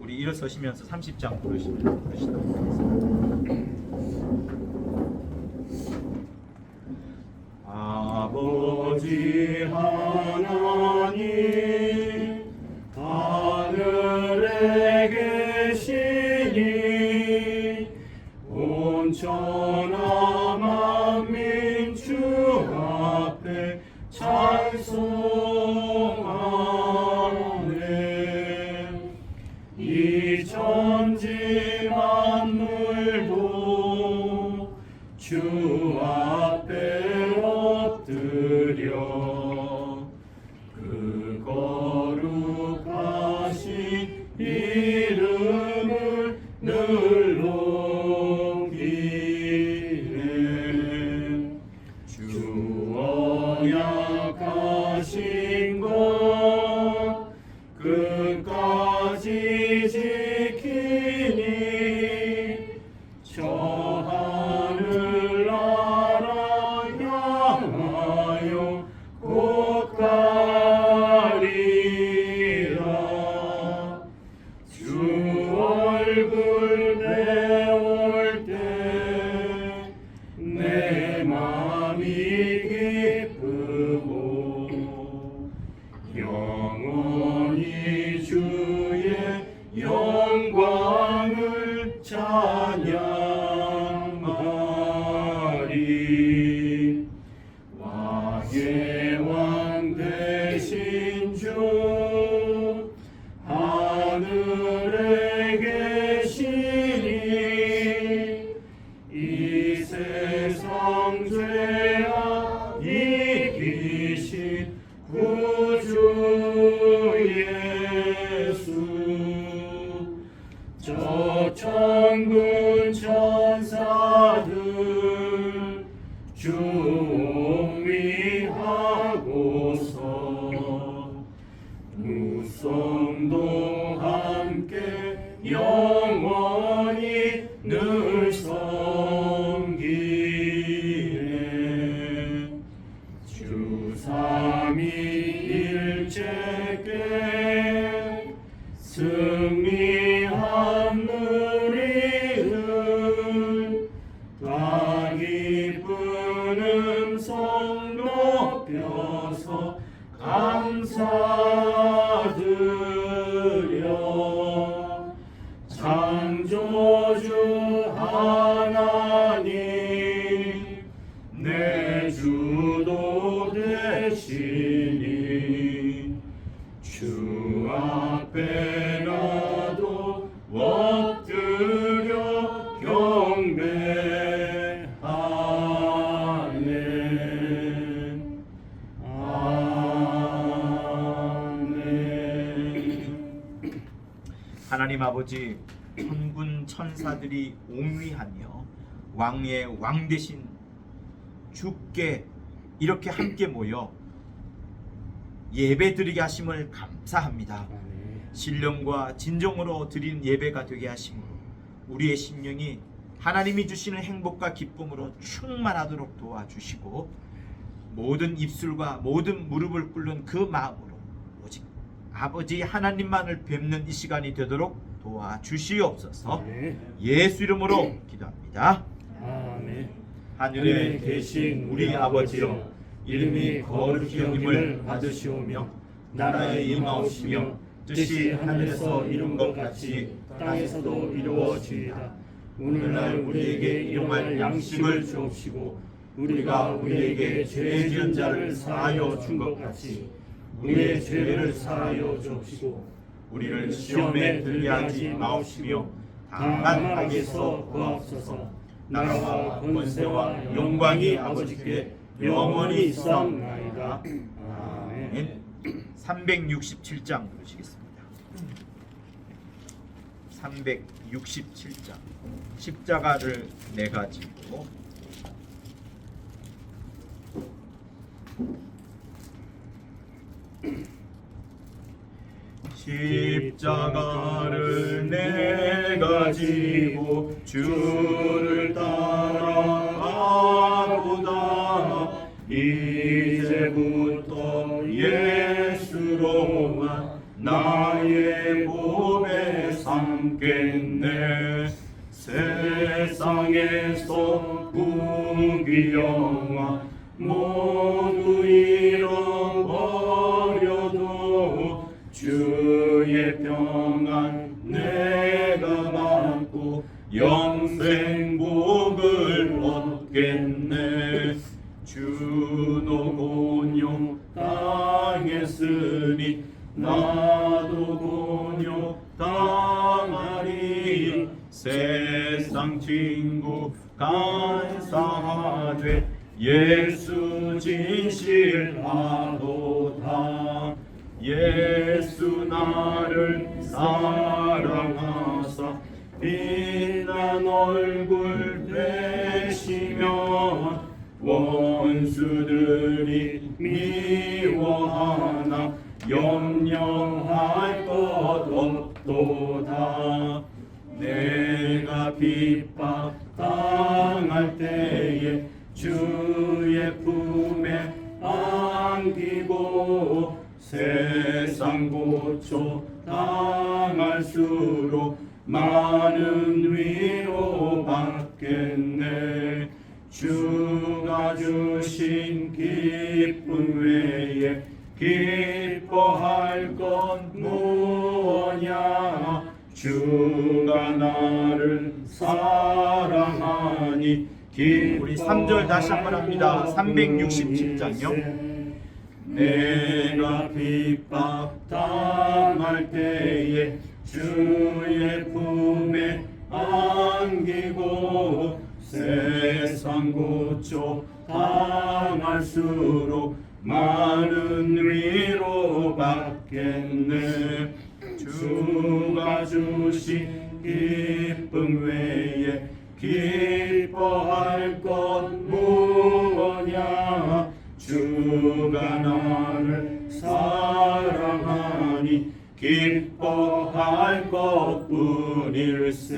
우리 일어서시면서 30장 부르시도록 하겠습니다. 아버지 하나님, 하늘에 계시니 온천하 만민 주 앞에 찬송하네. 이 천지 만물도 주 앞에 엎드려 그 거룩하신 이름을 늘 높이네. 주 언약하신 것 끝까지 지키니 저 하늘나라 향하여 곧 가리라. 주 얼굴 배울 때 내 맘이 기쁘고 영원히 주의 영광을 찬양하리. 왕의 왕 되신 주 하늘에 계시니 이 세상 죄악 이기신 구주 예수. 저 천군 천사들 주 옹위하고서 무성도 함께 영원히 늘 섬기네. 주 삼위일체께 승리한 우리는 다 기쁜 음성 높여서 감사드려. 창조주 하나님 내 주도 되시니 주 앞에 나도 엎드려 경배하네. 아멘. 하나님 아버지, 천군 천사들이 옹위하며 왕의 왕 되신 주께 이렇게 함께 모여 예배드리게 하심을 감사합니다. 신령과 진정으로 드린 예배가 되게 하심으로 우리의 심령이 하나님이 주시는 행복과 기쁨으로 충만하도록 도와주시고 모든 입술과 모든 무릎을 꿇는 그 마음으로 오직 아버지 하나님만을 뵙는 이 시간이 되도록 도와주시옵소서. 예수 이름으로 기도합니다. 아멘. 하늘에 계신 우리 아버지여, 이름이 거룩히 여김을 받으시오며 나라에 임하오시며 뜻이 하늘에서 이룬 것 같이 땅에서도 이루어지이다. 오늘날 우리에게 일용할 양식을 주옵시고 우리가 우리에게 죄 지은 자를 사하여 준 것 같이 우리의 죄를 사하여 주옵시고 우리를 시험에 들게 하지 마옵시며 다만 악에서 구하옵소서. 나라와 권세와 영광이 아버지께 영원히 있사옵나이다. 아멘. 367장 부르시겠습니다. 367장. 십자가를 내가지고 십자가를 내가지고 주를 따라가보다 이제부터 예수로만 나의 몸에 삼겠네. 세상에서 부귀 영화 모두 잃어버려도 주의 평안 내가 받고 영생 복을 얻겠네. 주도 곤욕 당했으니 나도 곤욕 당하리. 세상 친구 감사하되 예수 진실하도다. 예수 나를 사랑하사 빛난 얼굴 되시면 원수들이 미워하나 염려할 것 없도다. 내가 핍박 당할 때에 주의 품에 안기고 세상 고초 당할수록 많은 위로 받겠네. 주가 주신 기쁨 외에 기뻐할 것 무엇냐. 주가 나를 사랑하니 우리 3절 다시 한번 합니다. 367장요. 내가 핍박 당할 때에 주의 품에 안기고 세상 고초 당할수록 많은 위로 받겠네. 주가 주신 기쁨 외에 기뻐할 것 무엇냐. 주가 나를 사랑하니 기뻐할 것뿐일세.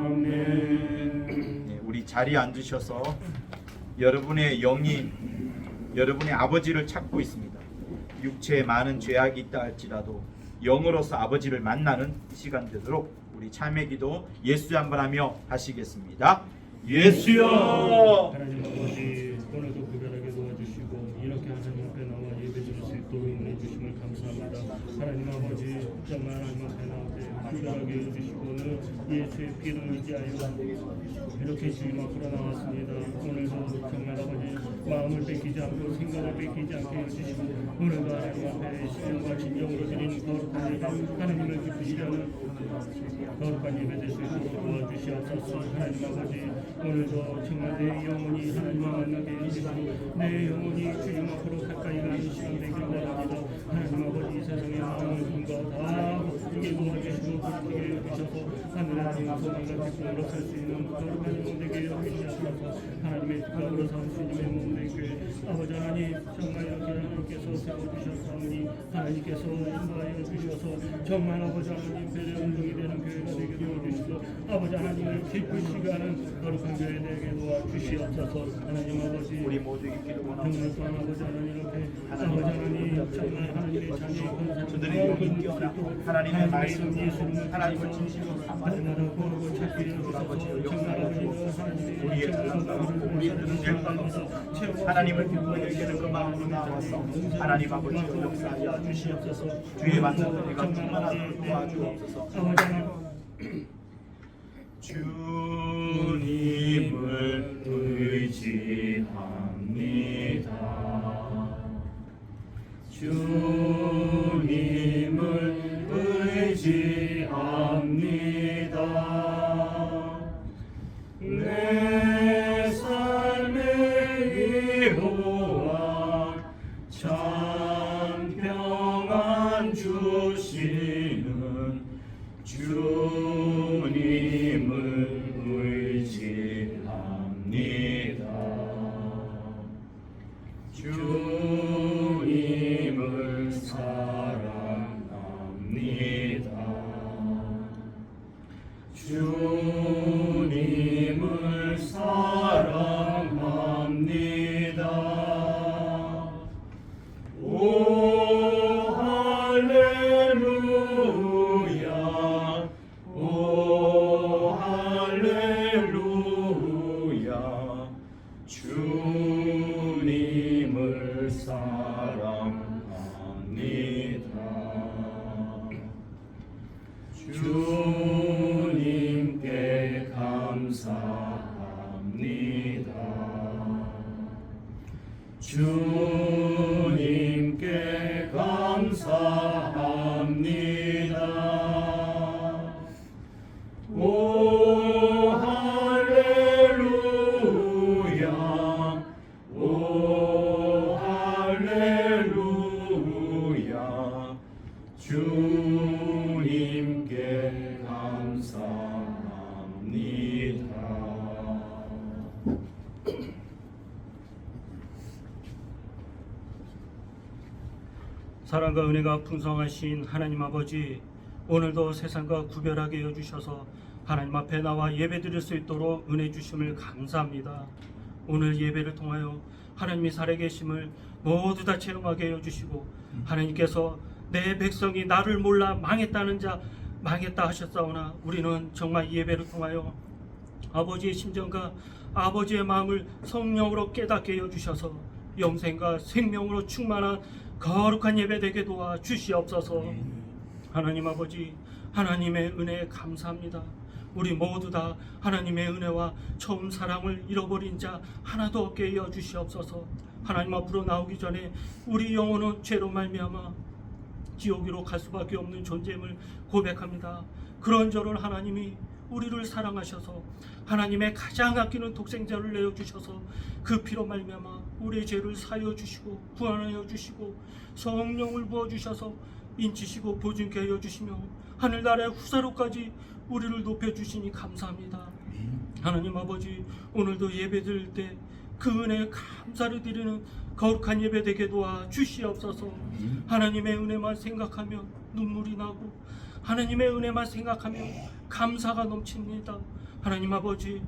아멘. 네, 우리 자리에 앉으셔서 여러분의 영이 여러분의 아버지를 찾고 있습니다. 육체에 많은 죄악이 있다 할지라도 영으로서 아버지를 만나는 시간 되도록 우리 참회기도 예수여 한번 하며 하시겠습니다. 예수여. 하나님 아버지, 오늘도 구별하게 도와주시고 이렇게 하나님 앞에 나와 예배드릴 수 있도록 은혜 주심을 감사합니다. 하나님 아버지, 정말 하나님 앞에 나올 때 구별하게 해주시고는 예수의 피를 의지하여 이렇게 주님 앞으로 나왔습니다. 오늘도 정말 아버지 마음을 뺏기지 않고 생각을 뺏기지 않게 해주시고 오늘도 하나님 앞에 신령과 진정으로 드리는 거룩한 예배, 하나님을 기쁘시려는 거룩한 예배 될 수 있도록 도와주시옵소서. 하나님 아버지, 오늘도 정말 내 영혼이 하나님과 만나게 해주시고 내 영혼이 주님 앞으로 가까이 가는 시간 되길 바랍니다. 하나님 아버지, 이 세상의 마음을 분과 다 주게 도와주시고 그렇게 해주셔서 하늘의 소망과 기쁨으로 살 수 있는 거룩한 영혼 되게 해주시옵소서. 하나님의 특별으로 삼은 주님의 몸 되게 아버지 하나님, 정말 이렇게 하나님께서 세워주셨사오니 하나님께서 인도하여 주셔서 정말 아버지 하나님 배려 운동이 되는 교회가 되게 도와주시고 아버지 하나님을 기쁘시게 하는 거룩한 교회 되게 도와주시옵소서. 하나님 아버지, 우리 모두에게 기도 정말 또한 아버지 하나님 이렇게 아버지 하나님 정말 하나님의 자녀의 저들의 영이 뛰어나고 하나님의 말씀을 하나님을 진심으로 날마다 보고 찾기 위해서 정말 아버지는 우리의 우리들은 될까서 하나님을 기쁘게 여기는 그 마음으로 나와서 하나님 아버지의 역사하여 주시옵소서. 주의 만남들에가 충만하도록 도와주옵소서. 아버지 하나님 주님을 의지합니다. 주님을 의지합니다. 내 삶의 위로와 참 평안 주시는 주님을 의지합니다. 주님을 사랑합니다. 주님을 사랑합니다. 오 할렐루야. 감사합니다. 오 할렐루야 오 할렐루야 주님께 감사합니다. 사랑과 은혜가 풍성하신 하나님 아버지, 오늘도 세상과 구별하게 여주셔서 하나님 앞에 나와 예배드릴 수 있도록 은혜 주심을 감사합니다. 오늘 예배를 통하여 하나님이 살아계심을 모두 다 체험하게 여주시고, 하나님께서 내 백성이 나를 몰라 망했다는 자 망했다 하셨사오나, 우리는 정말 예배를 통하여 아버지의 심정과 아버지의 마음을 성령으로 깨닫게 여주셔서 영생과 생명으로 충만한 거룩한 예배 되게 도와 주시옵소서. 하나님 아버지, 하나님의 은혜에 감사합니다. 우리 모두 다 하나님의 은혜와 처음 사랑을 잃어버린 자 하나도 없게 하여 주시옵소서. 하나님 앞으로 나오기 전에 우리 영혼은 죄로 말미암아 지옥으로 갈 수밖에 없는 존재임을 고백합니다. 그런저런 하나님이 우리를 사랑하셔서 하나님의 가장 아끼는 독생자를 내어주셔서 그 피로 말미암아 우리의 죄를 사하여 주시고 구원하여 주시고 성령을 부어주셔서 인치시고 보증케 하여 주시며 하늘나라의 후사로까지 우리를 높여주시니 감사합니다. 하나님 아버지, 오늘도 예배드릴 때 그 은혜에 감사를 드리는 거룩한 예배 되게 도와 주시옵소서. 하나님의 은혜만 생각하며 눈물이 나고 하나님의 은혜만 생각하며 감사가 넘칩니다. 하나님 아버지,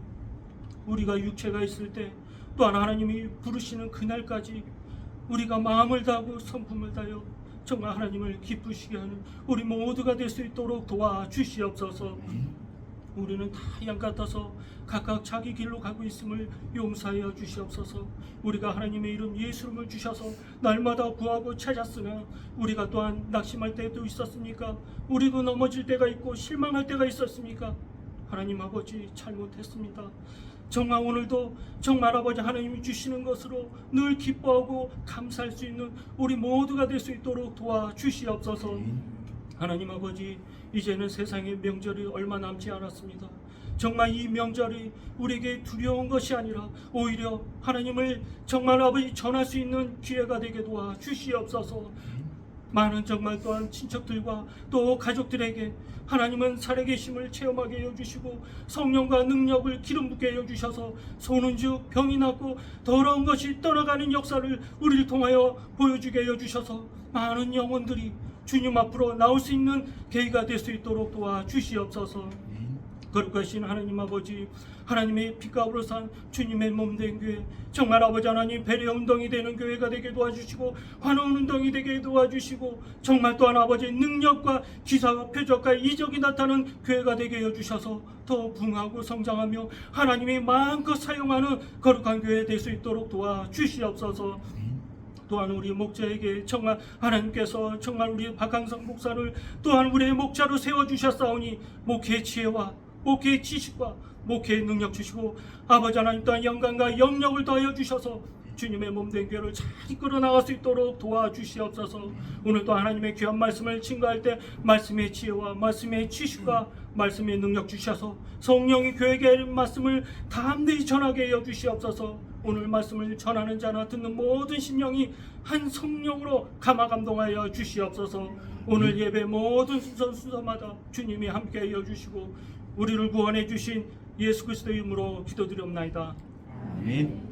우리가 육체가 있을 때 또한 하나님이 부르시는 그날까지 우리가 마음을 다하고 성품을 다하여 정말 하나님을 기쁘시게 하는 우리 모두가 될 수 있도록 도와 주시옵소서. 우리는 다 양 같아서 각각 자기 길로 가고 있음을 용서하여 주시옵소서. 우리가 하나님의 이름 예수님을 주셔서 날마다 구하고 찾았으나 우리가 또한 낙심할 때도 있었습니까? 우리도 넘어질 때가 있고 실망할 때가 있었습니까? 하나님 아버지, 잘못했습니다. 정말 오늘도 정말 아버지 하나님이 주시는 것으로 늘 기뻐하고 감사할 수 있는 우리 모두가 될 수 있도록 도와주시옵소서. 하나님 아버지, 이제는 세상의 명절이 얼마 남지 않았습니다. 정말 이 명절이 우리에게 두려운 것이 아니라 오히려 하나님을 정말 아버지 전할 수 있는 기회가 되게 도와주시옵소서. 많은 정말 또한 친척들과 또 가족들에게 하나님은 살아계심을 체험하게 해주시고 성령과 능력을 기름 붓게 해주셔서 소는 즉 병이 낫고 더러운 것이 떠나가는 역사를 우리를 통하여 보여주게 해주셔서 많은 영혼들이 주님 앞으로 나올 수 있는 계기가 될 수 있도록 도와주시옵소서. 거룩하신 하나님 아버지, 하나님의 빛가루로 산 주님의 몸된 교회, 정말 아버지 하나님 배려 운동이 되는 교회가 되게 도와주시고 환원 운동이 되게 도와주시고 정말 또한 아버지 능력과 기사와 표적과 이적이 나타나는 교회가 되게 해주셔서 더 부흥하고 성장하며 하나님이 마음껏 사용하는 거룩한 교회 될 수 있도록 도와주시옵소서. 또한 우리 목자에게 정말 하나님께서 정말 우리 박항성 목사를 또한 우리의 목자로 세워주셨사오니 목회의 지혜와 목회의 지식과 목회의 능력 주시고 아버지 하나님 또한 영광과 영력을 더하여 주셔서 주님의 몸된 교회를 잘 이끌어 나갈 수 있도록 도와주시옵소서. 오늘도 하나님의 귀한 말씀을 증거할 때 말씀의 지혜와 말씀의 지식과 말씀의 능력 주셔서 성령이 교회에게 말씀을 담대히 전하게 하여 주시옵소서. 오늘 말씀을 전하는 자나 듣는 모든 심령이 한 성령으로 감화 감동하여 주시옵소서. 오늘 예배 모든 순서마다 주님이 함께 하여 주시고 우리를 구원해 주신 예수 그리스도의 이름으로 기도드리옵나이다. 아멘.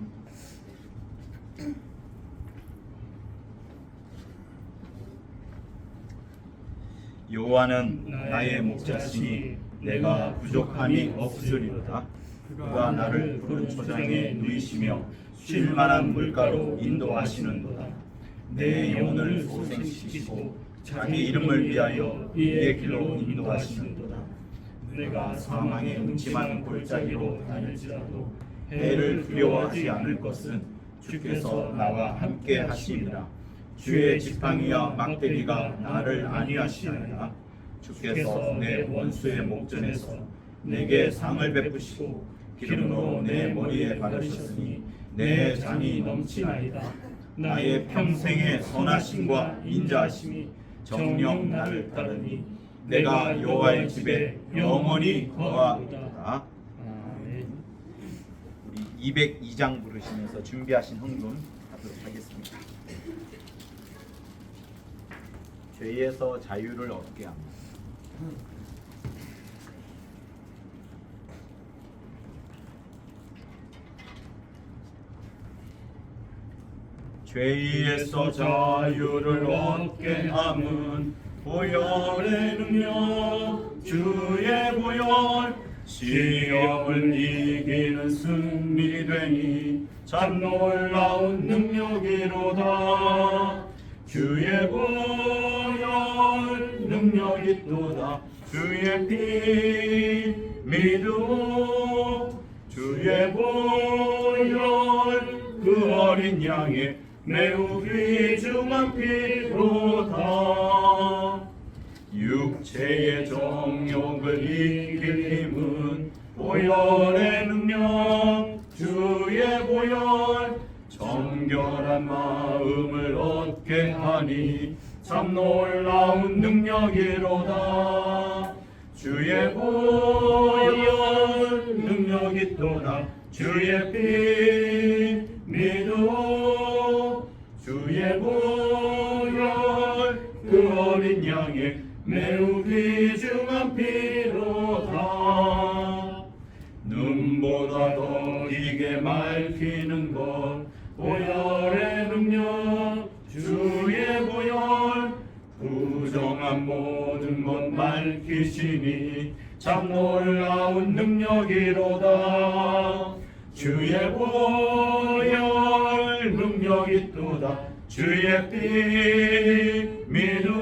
여호와는 나의 목자시니 내가 부족함이 없으리로다. 그가 나를 푸른 초장에 누이시며 쉴 만한 물가로 인도하시는도다. 내 영혼을 소생시키시고 자기 이름을 위하여 이의 길로 인도하시는도다. 내가 사망의 음침한 골짜기로 다닐지라도 해를 두려워하지 않을 것은 주께서 나와 함께 하시니라. 주의 지팡이와 막대기가 나를 안위하시느니라. 주께서 내 원수의 목전에서 내게 상을 베푸시고 기름으로 내 머리에 바르셨으니 내 잔이 넘치나이다. 나의 평생의 선하심과 인자하심이 정령 나를 따르니 내가 여호와의 집에 영원히 거하리로다. 아멘. 우리 202장 부르시면서 준비하신 헌금 하도록 하겠습니다. 죄에서 자유를 얻게 합니다. 죄에서 자유를 얻게 함은 보혈의 능력 주의 보혈 시험을 이기는 승리되니 참 놀라운 능력이로다. 주의 보혈 능력이 또다. 주의 피 믿음 주의 보혈 그 어린 양의 매우 귀중한 피로다. 육체의 정욕을 이길 힘은 보혈의 능력 주의 보혈 정결한 마음을 얻게 하니 참 놀라운 능력이로다. 주의 보혈 능력이 또다. 주의 피 믿음 주의 보혈 그 어린 양의 매우 귀중한 피로다. 눈보다 더 이게 맑히는 것 보혈의 능력 주의 보혈 부정한 모든 것 맑히시니 참 놀라운 능력이로다. 주의 보혈 능력이 또다. 주의 피 믿음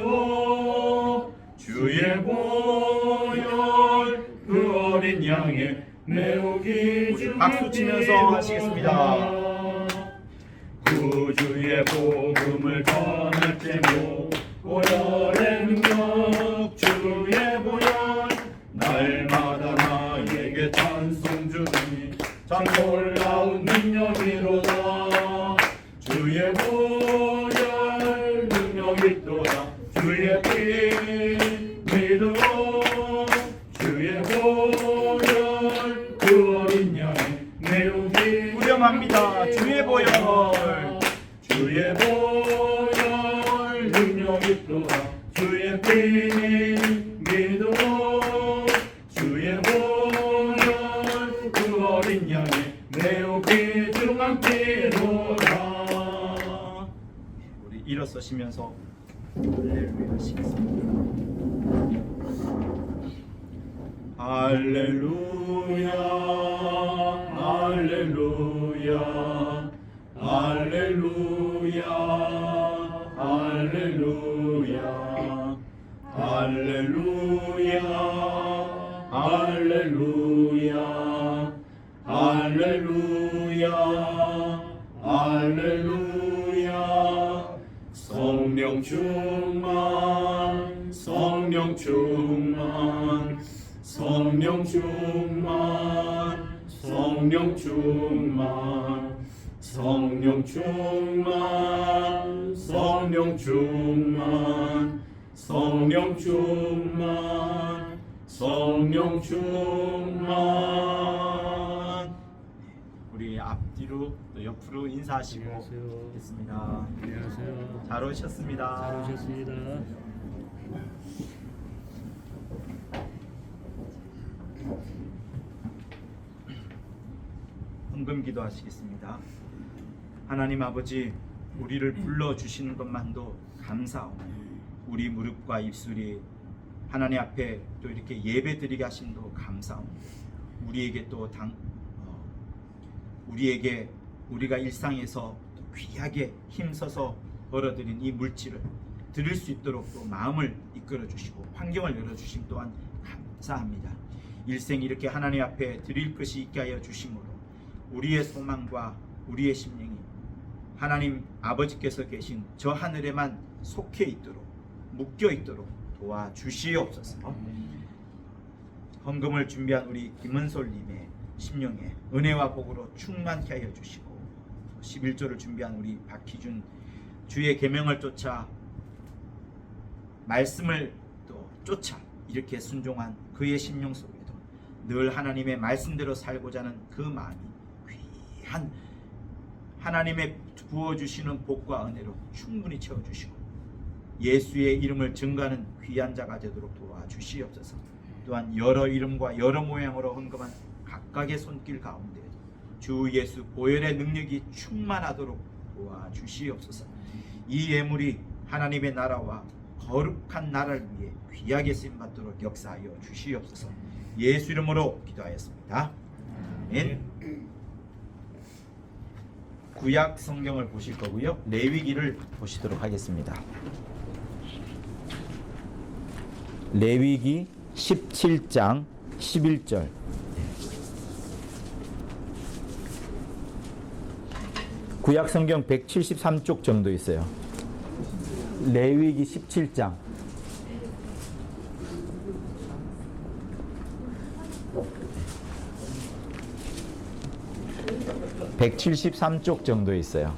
주의 보혈 그 어린 양의 매우 귀중한 박수 치면서 하시겠습니다. 구주의 복음을 전할 때모 보혈의 능력 주의 보혈 날마다 나에게 찬송 주니 참 놀라운 능력이로다. 주의 보혈 능력이 또다. 주의 피 믿음 주의 보혈 그 어린 양의 매우 후렴합니다. 주의 보혈 주의 보혈 능력이 또다. 주의 피 믿음 주의 보혈 그 어린 양의 매우 귀중한 피로다. 우리 일어서시면서 할렐루야 하시겠습니다. 할렐루야 할렐루야 할렐루야 할렐루야 할렐루야 할렐루야 할렐루야 할렐루야 성령 충만 성령 충만 성령 충만 성령 충만 성령 충만 성령 충만 성령 충만 성령 충만. 우리 앞뒤로 또 옆으로 인사하시고 안녕하세요. 있겠습니다. 안녕하세요. 잘 오셨습니다. 잘 오셨습니다. 헌금 기도하시겠습니다. 하나님 아버지, 우리를 불러 주시는 것만도 감사하오며 우리 무릎과 입술이 하나님 앞에 또 이렇게 예배드리게 하심도 감사하오며 우리에게 또 우리에게 우리가 일상에서 귀하게 힘써서 벌어들인 이 물질을 드릴 수 있도록 또 마음을 이끌어 주시고 환경을 열어 주심 또한 감사합니다. 일생 이렇게 하나님 앞에 드릴 것이 있게 하여 주심으로 우리의 소망과 우리의 심령이 하나님 아버지께서 계신 저 하늘에만 속해 있도록 묶여 있도록 도와주시옵소서. 헌금을 준비한 우리 김은솔님의 심령에 은혜와 복으로 충만케 하여 주시고 11조를 준비한 우리 박희준 주의 계명을 쫓아 말씀을 또 쫓아 이렇게 순종한 그의 심령 속에도 늘 하나님의 말씀대로 살고자 하는 그 마음이 귀한 하나님의 부어주시는 복과 은혜로 충분히 채워주시고 예수의 이름을 증거하는 귀한 자가 되도록 도와주시옵소서. 또한 여러 이름과 여러 모양으로 헌금한 각각의 손길 가운데에도 주 예수 보혈의 능력이 충만하도록 도와주시옵소서. 이 예물이 하나님의 나라와 거룩한 나라를 위해 귀하게 쓰임받도록 역사하여 주시옵소서. 예수 이름으로 기도하였습니다. 아멘. 구약 성경을 보실 거고요. 레위기를 보시도록 하겠습니다. 레위기 17장 11절. 구약 성경 173쪽 정도 있어요. 레위기 17장. (173쪽) 정도 있어요.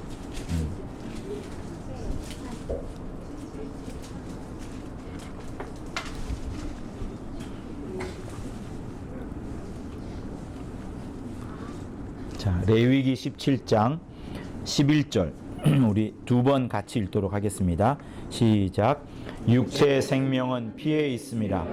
자, 레위기 17장 11절 우리 두 번 같이 읽도록 하겠습니다. 시작. 육체의 생명은 피에 있음이라.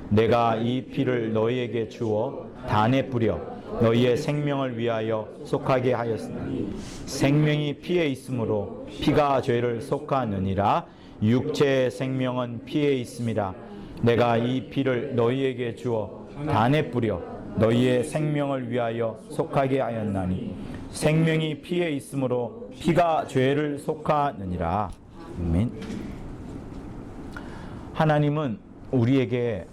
내가 이 피를 너희에게 주어 단에 뿌려 너희의 생명을 위하여 속하게 하였으니 생명이 피에 있으므로 피가 죄를 속하느니라. 육체의 생명은 피에 있음이라. 내가 이 피를 너희에게 주어 단에 뿌려 너희의 생명을 위하여 속하게 하였나니 생명이 피에 있으므로 피가 죄를 속하느니라. 아멘. 하나님은 우리에게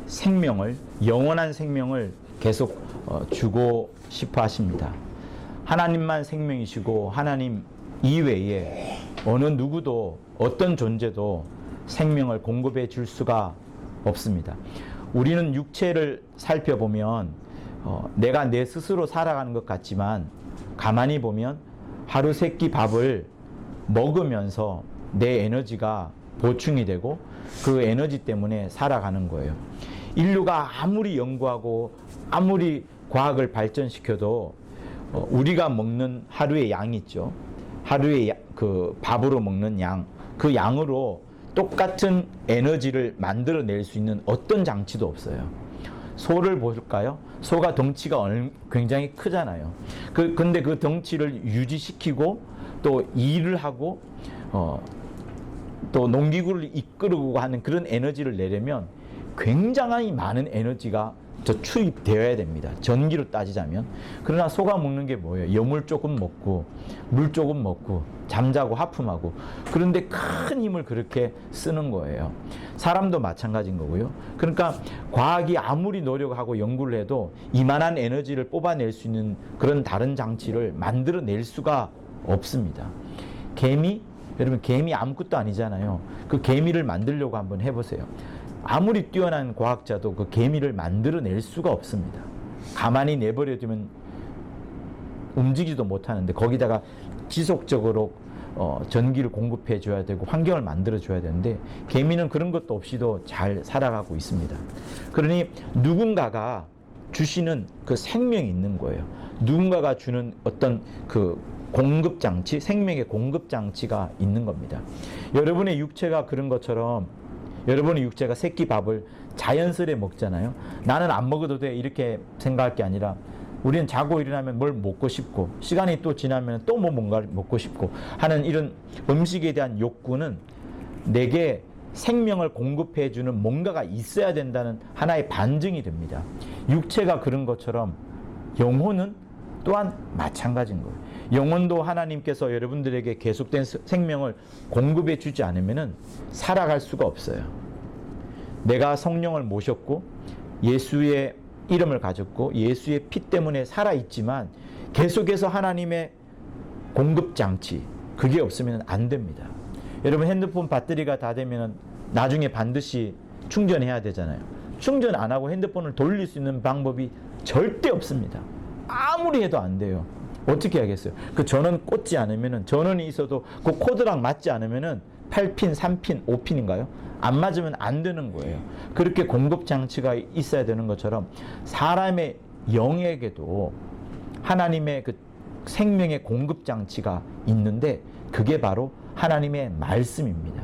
생명을, 영원한 생명을 계속 주고 싶어 하십니다. 하나님만 생명이시고 하나님 이외에 어느 누구도 어떤 존재도 생명을 공급해 줄 수가 없습니다. 우리는 육체를 살펴보면 내가 내 스스로 살아가는 것 같지만 가만히 보면 하루 세 끼 밥을 먹으면서 내 에너지가 보충이 되고 그 에너지 때문에 살아가는 거예요. 인류가 아무리 연구하고 아무리 과학을 발전시켜도 우리가 먹는 하루의 양이 있죠. 하루의 그 밥으로 먹는 양, 그 양으로 똑같은 에너지를 만들어낼 수 있는 어떤 장치도 없어요. 소를 볼까요? 소가 덩치가 굉장히 크잖아요. 근데 그 덩치를 유지시키고 또 일을 하고 또 농기구를 이끌고 하는 그런 에너지를 내려면 굉장히 많은 에너지가 투입되어야 됩니다. 전기로 따지자면. 그러나 소가 먹는 게 뭐예요? 여물 조금 먹고 물 조금 먹고 잠자고 하품하고, 그런데 큰 힘을 그렇게 쓰는 거예요. 사람도 마찬가지인 거고요. 그러니까 과학이 아무리 노력하고 연구를 해도 이만한 에너지를 뽑아낼 수 있는 그런 다른 장치를 만들어낼 수가 없습니다. 개미? 여러분, 개미 아무것도 아니잖아요. 그 개미를 만들려고 한번 해보세요. 아무리 뛰어난 과학자도 그 개미를 만들어낼 수가 없습니다. 가만히 내버려두면 움직이지도 못하는데 거기다가 지속적으로 전기를 공급해 줘야 되고 환경을 만들어 줘야 되는데 개미는 그런 것도 없이도 잘 살아가고 있습니다. 그러니 누군가가 주시는 그 생명이 있는 거예요. 누군가가 주는 어떤 그 공급장치, 생명의 공급장치가 있는 겁니다. 여러분의 육체가 그런 것처럼 여러분의 육체가 새끼 밥을 자연스레 먹잖아요. 나는 안 먹어도 돼 이렇게 생각할 게 아니라 우리는 자고 일어나면 뭘 먹고 싶고 시간이 또 지나면 또 뭐 뭔가를 먹고 싶고 하는 이런 음식에 대한 욕구는 내게 생명을 공급해주는 뭔가가 있어야 된다는 하나의 반증이 됩니다. 육체가 그런 것처럼 영혼은 또한 마찬가지인 거예요. 영혼도 하나님께서 여러분들에게 계속된 생명을 공급해 주지 않으면 살아갈 수가 없어요. 내가 성령을 모셨고 예수의 이름을 가졌고 예수의 피 때문에 살아있지만 계속해서 하나님의 공급장치, 그게 없으면 안 됩니다. 여러분, 핸드폰 배터리가 다 되면 나중에 반드시 충전해야 되잖아요. 충전 안 하고 핸드폰을 돌릴 수 있는 방법이 절대 없습니다. 아무리 해도 안 돼요. 어떻게 하겠어요? 그 전원 꽂지 않으면은, 전원이 있어도 그 코드랑 맞지 않으면은 8핀, 3핀, 5핀인가요? 안 맞으면 안 되는 거예요. 그렇게 공급장치가 있어야 되는 것처럼 사람의 영에게도 하나님의 그 생명의 공급장치가 있는데 그게 바로 하나님의 말씀입니다.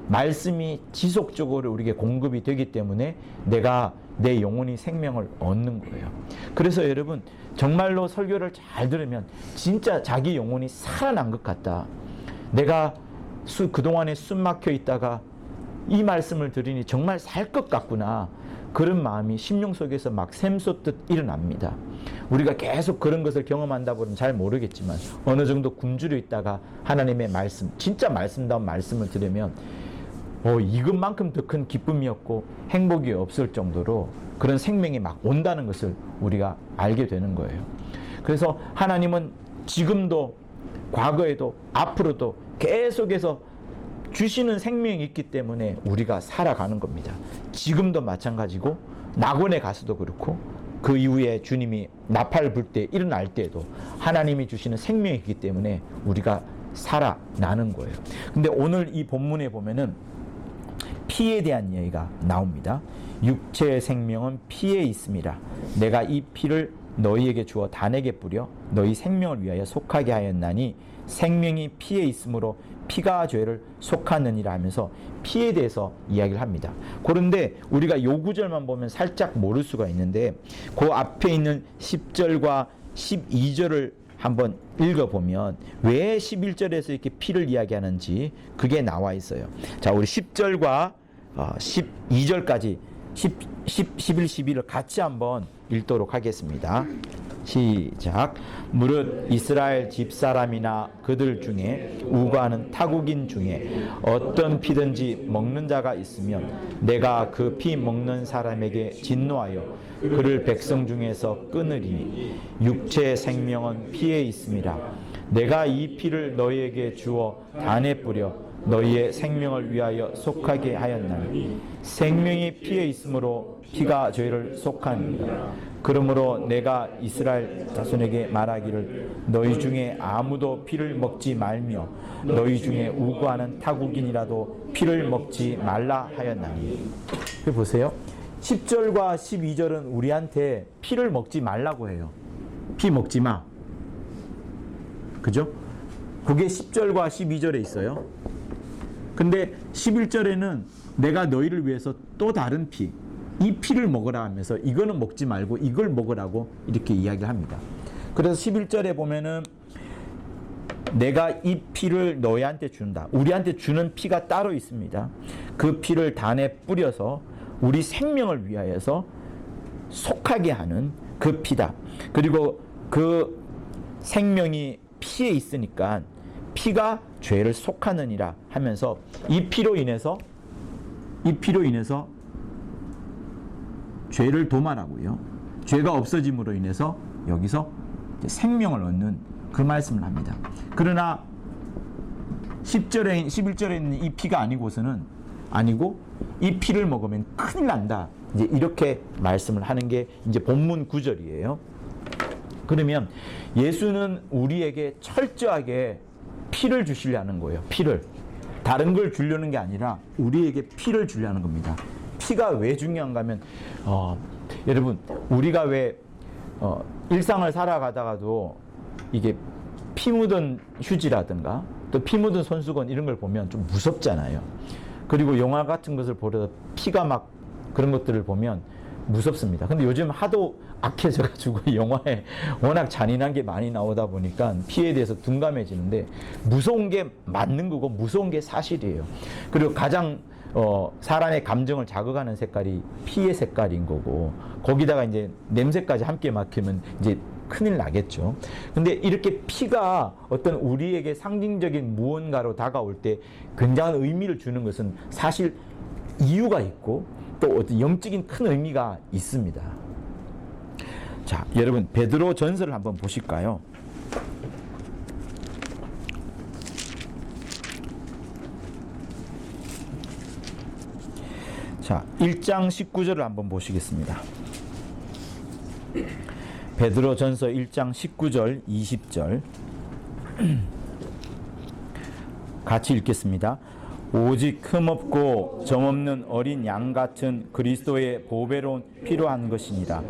말씀이 지속적으로 우리에게 공급이 되기 때문에 내가 내 영혼이 생명을 얻는 거예요. 그래서 여러분 정말로 설교를 잘 들으면 진짜 자기 영혼이 살아난 것 같다. 내가 그동안에 숨 막혀 있다가 이 말씀을 들으니 정말 살 것 같구나. 그런 마음이 심령 속에서 막 샘솟듯 일어납니다. 우리가 계속 그런 것을 경험한다고는 잘 모르겠지만 어느 정도 굶주려 있다가 하나님의 말씀, 진짜 말씀다운 말씀을 들으면 이것만큼 더 큰 기쁨이었고 행복이 없을 정도로 그런 생명이 막 온다는 것을 우리가 알게 되는 거예요. 그래서 하나님은 지금도 과거에도 앞으로도 계속해서 주시는 생명이 있기 때문에 우리가 살아가는 겁니다. 지금도 마찬가지고 낙원에 가서도 그렇고 그 이후에 주님이 나팔 불 때 일어날 때에도 하나님이 주시는 생명이 있기 때문에 우리가 살아나는 거예요. 근데 오늘 이 본문에 보면은 피에 대한 이야기가 나옵니다. 육체의 생명은 피에 있음이라. 내가 이 피를 너희에게 주어 단에게 뿌려 너희 생명을 위하여 속하게 하였나니 생명이 피에 있으므로 피가 죄를 속하느니라 하면서 피에 대해서 이야기를 합니다. 그런데 우리가 요 구절만 보면 살짝 모를 수가 있는데 그 앞에 있는 10절과 12절을 한번 읽어보면 왜 11절에서 이렇게 피를 이야기하는지 그게 나와 있어요. 자, 우리 10절과 12절까지 11, 12를 같이 한번 읽도록 하겠습니다. 시작. 무릇 이스라엘 집사람이나 그들 중에 우고하는 타국인 중에 어떤 피든지 먹는 자가 있으면 내가 그 피 먹는 사람에게 진노하여 그를 백성 중에서 끊으리니 육체의 생명은 피에 있음이라. 내가 이 피를 너희에게 주어 단에 뿌려 너희의 생명을 위하여 속하게 하였나니 생명이 피에 있으므로 피가 죄를 속하니라. 그러므로 내가 이스라엘 자손에게 말하기를 너희 중에 아무도 피를 먹지 말며 너희 중에 우고하는 타국인이라도 피를 먹지 말라 하였나니. 보세요. 10절과 12절은 우리한테 피를 먹지 말라고 해요. 피 먹지 마. 그죠? 그게 10절과 12절에 있어요. 근데 11절에는 내가 너희를 위해서 또 다른 피, 이 피를 먹으라 하면서 이거는 먹지 말고 이걸 먹으라고 이렇게 이야기를 합니다. 그래서 11절에 보면은 내가 이 피를 너희한테 준다. 우리한테 주는 피가 따로 있습니다. 그 피를 단에 뿌려서 우리 생명을 위하여서 속하게 하는 그 피다. 그리고 그 생명이 피에 있으니까 피가 죄를 속하느니라 하면서 이 피로 인해서 죄를 도말하고요. 죄가 없어짐으로 인해서 여기서 생명을 얻는 그 말씀을 합니다. 그러나 10절에 11절에 있는 이 피가 아니고 이 피를 먹으면 큰일 난다. 이제 이렇게 말씀을 하는 게 이제 본문 9절이에요. 그러면 예수는 우리에게 철저하게 피를 주시려는 거예요. 피를. 다른 걸 주려는 게 아니라 우리에게 피를 주려는 겁니다. 피가 왜 중요한가 하면 여러분 우리가 왜 일상을 살아가다가도 이게 피 묻은 휴지라든가 또 피 묻은 손수건 이런 걸 보면 좀 무섭잖아요. 그리고 영화 같은 것을 보려다 피가 막 그런 것들을 보면 무섭습니다. 근데 요즘 하도 악해져가지고 영화에 워낙 잔인한 게 많이 나오다 보니까 피에 대해서 둔감해지는데 무서운 게 맞는 거고 무서운 게 사실이에요. 그리고 가장 사람의 감정을 자극하는 색깔이 피의 색깔인 거고 거기다가 이제 냄새까지 함께 맡으면 이제 큰일 나겠죠. 근데 이렇게 피가 어떤 우리에게 상징적인 무언가로 다가올 때 굉장한 의미를 주는 것은 사실 이유가 있고 또 어떤 영적인 큰 의미가 있습니다. 자, 여러분 베드로 전서를 한번 보실까요? 자, 1장 19절을 한번 보시겠습니다. 베드로 전서 1장 19절 20절 같이 읽겠습니다. 오직 흠없고 점없는 어린 양 같은 그리스도의 보배로운 피로 한 것이니라.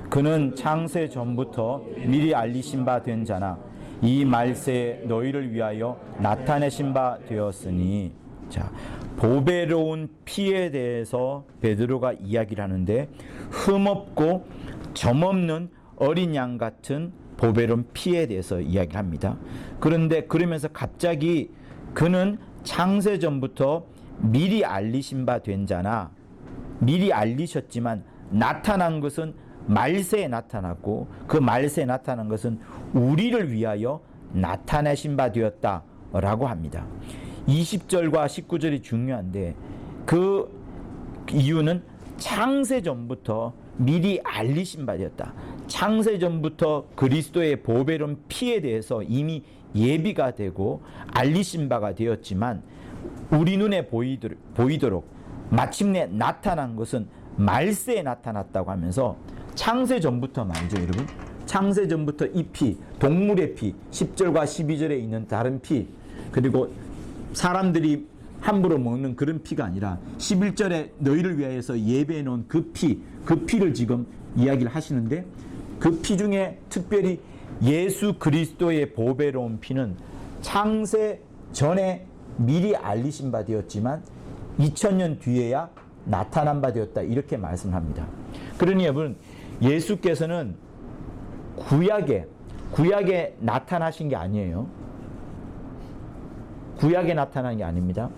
그는 창세 전부터 미리 알리신 바 된 자나 이 말세에 너희를 위하여 나타내신 바 되었으니. 자, 보배로운 피에 대해서 베드로가 이야기를 하는데, 흠없고 점없는 어린 양 같은 보배로운 피에 대해서 이야기를 합니다. 그런데 그러면서 갑자기 그는 창세 전부터 미리 알리신 바 된 자나, 미리 알리셨지만 나타난 것은 말세에 나타났고, 그 말세에 나타난 것은 우리를 위하여 나타내신 바 되었다라고 합니다. 20절과 19절이 중요한데, 그 이유는 창세 전부터 미리 알리신 바 되었다. 창세 전부터 그리스도의 보배로운 피에 대해서 이미 예비가 되고 알리신 바가 되었지만, 우리 눈에 보이도록 마침내 나타난 것은 말세에 나타났다고 하면서, 창세 전부터 말이죠, 여러분. 창세 전부터 이 피, 동물의 피, 10절과 12절에 있는 다른 피, 그리고 사람들이 함부로 먹는 그런 피가 아니라 11절에 너희를 위하여서 예배해 놓은 그 피를 지금 이야기를 하시는데, 그 피 중에 특별히 예수 그리스도의 보배로운 피는 창세 전에 미리 알리신 바 되었지만 2000년 뒤에야 나타난 바 되었다, 이렇게 말씀합니다. 그러니 여러분, 예수께서는 구약에 나타나신 게 아니에요. 구약에 나타난 게 아닙니다.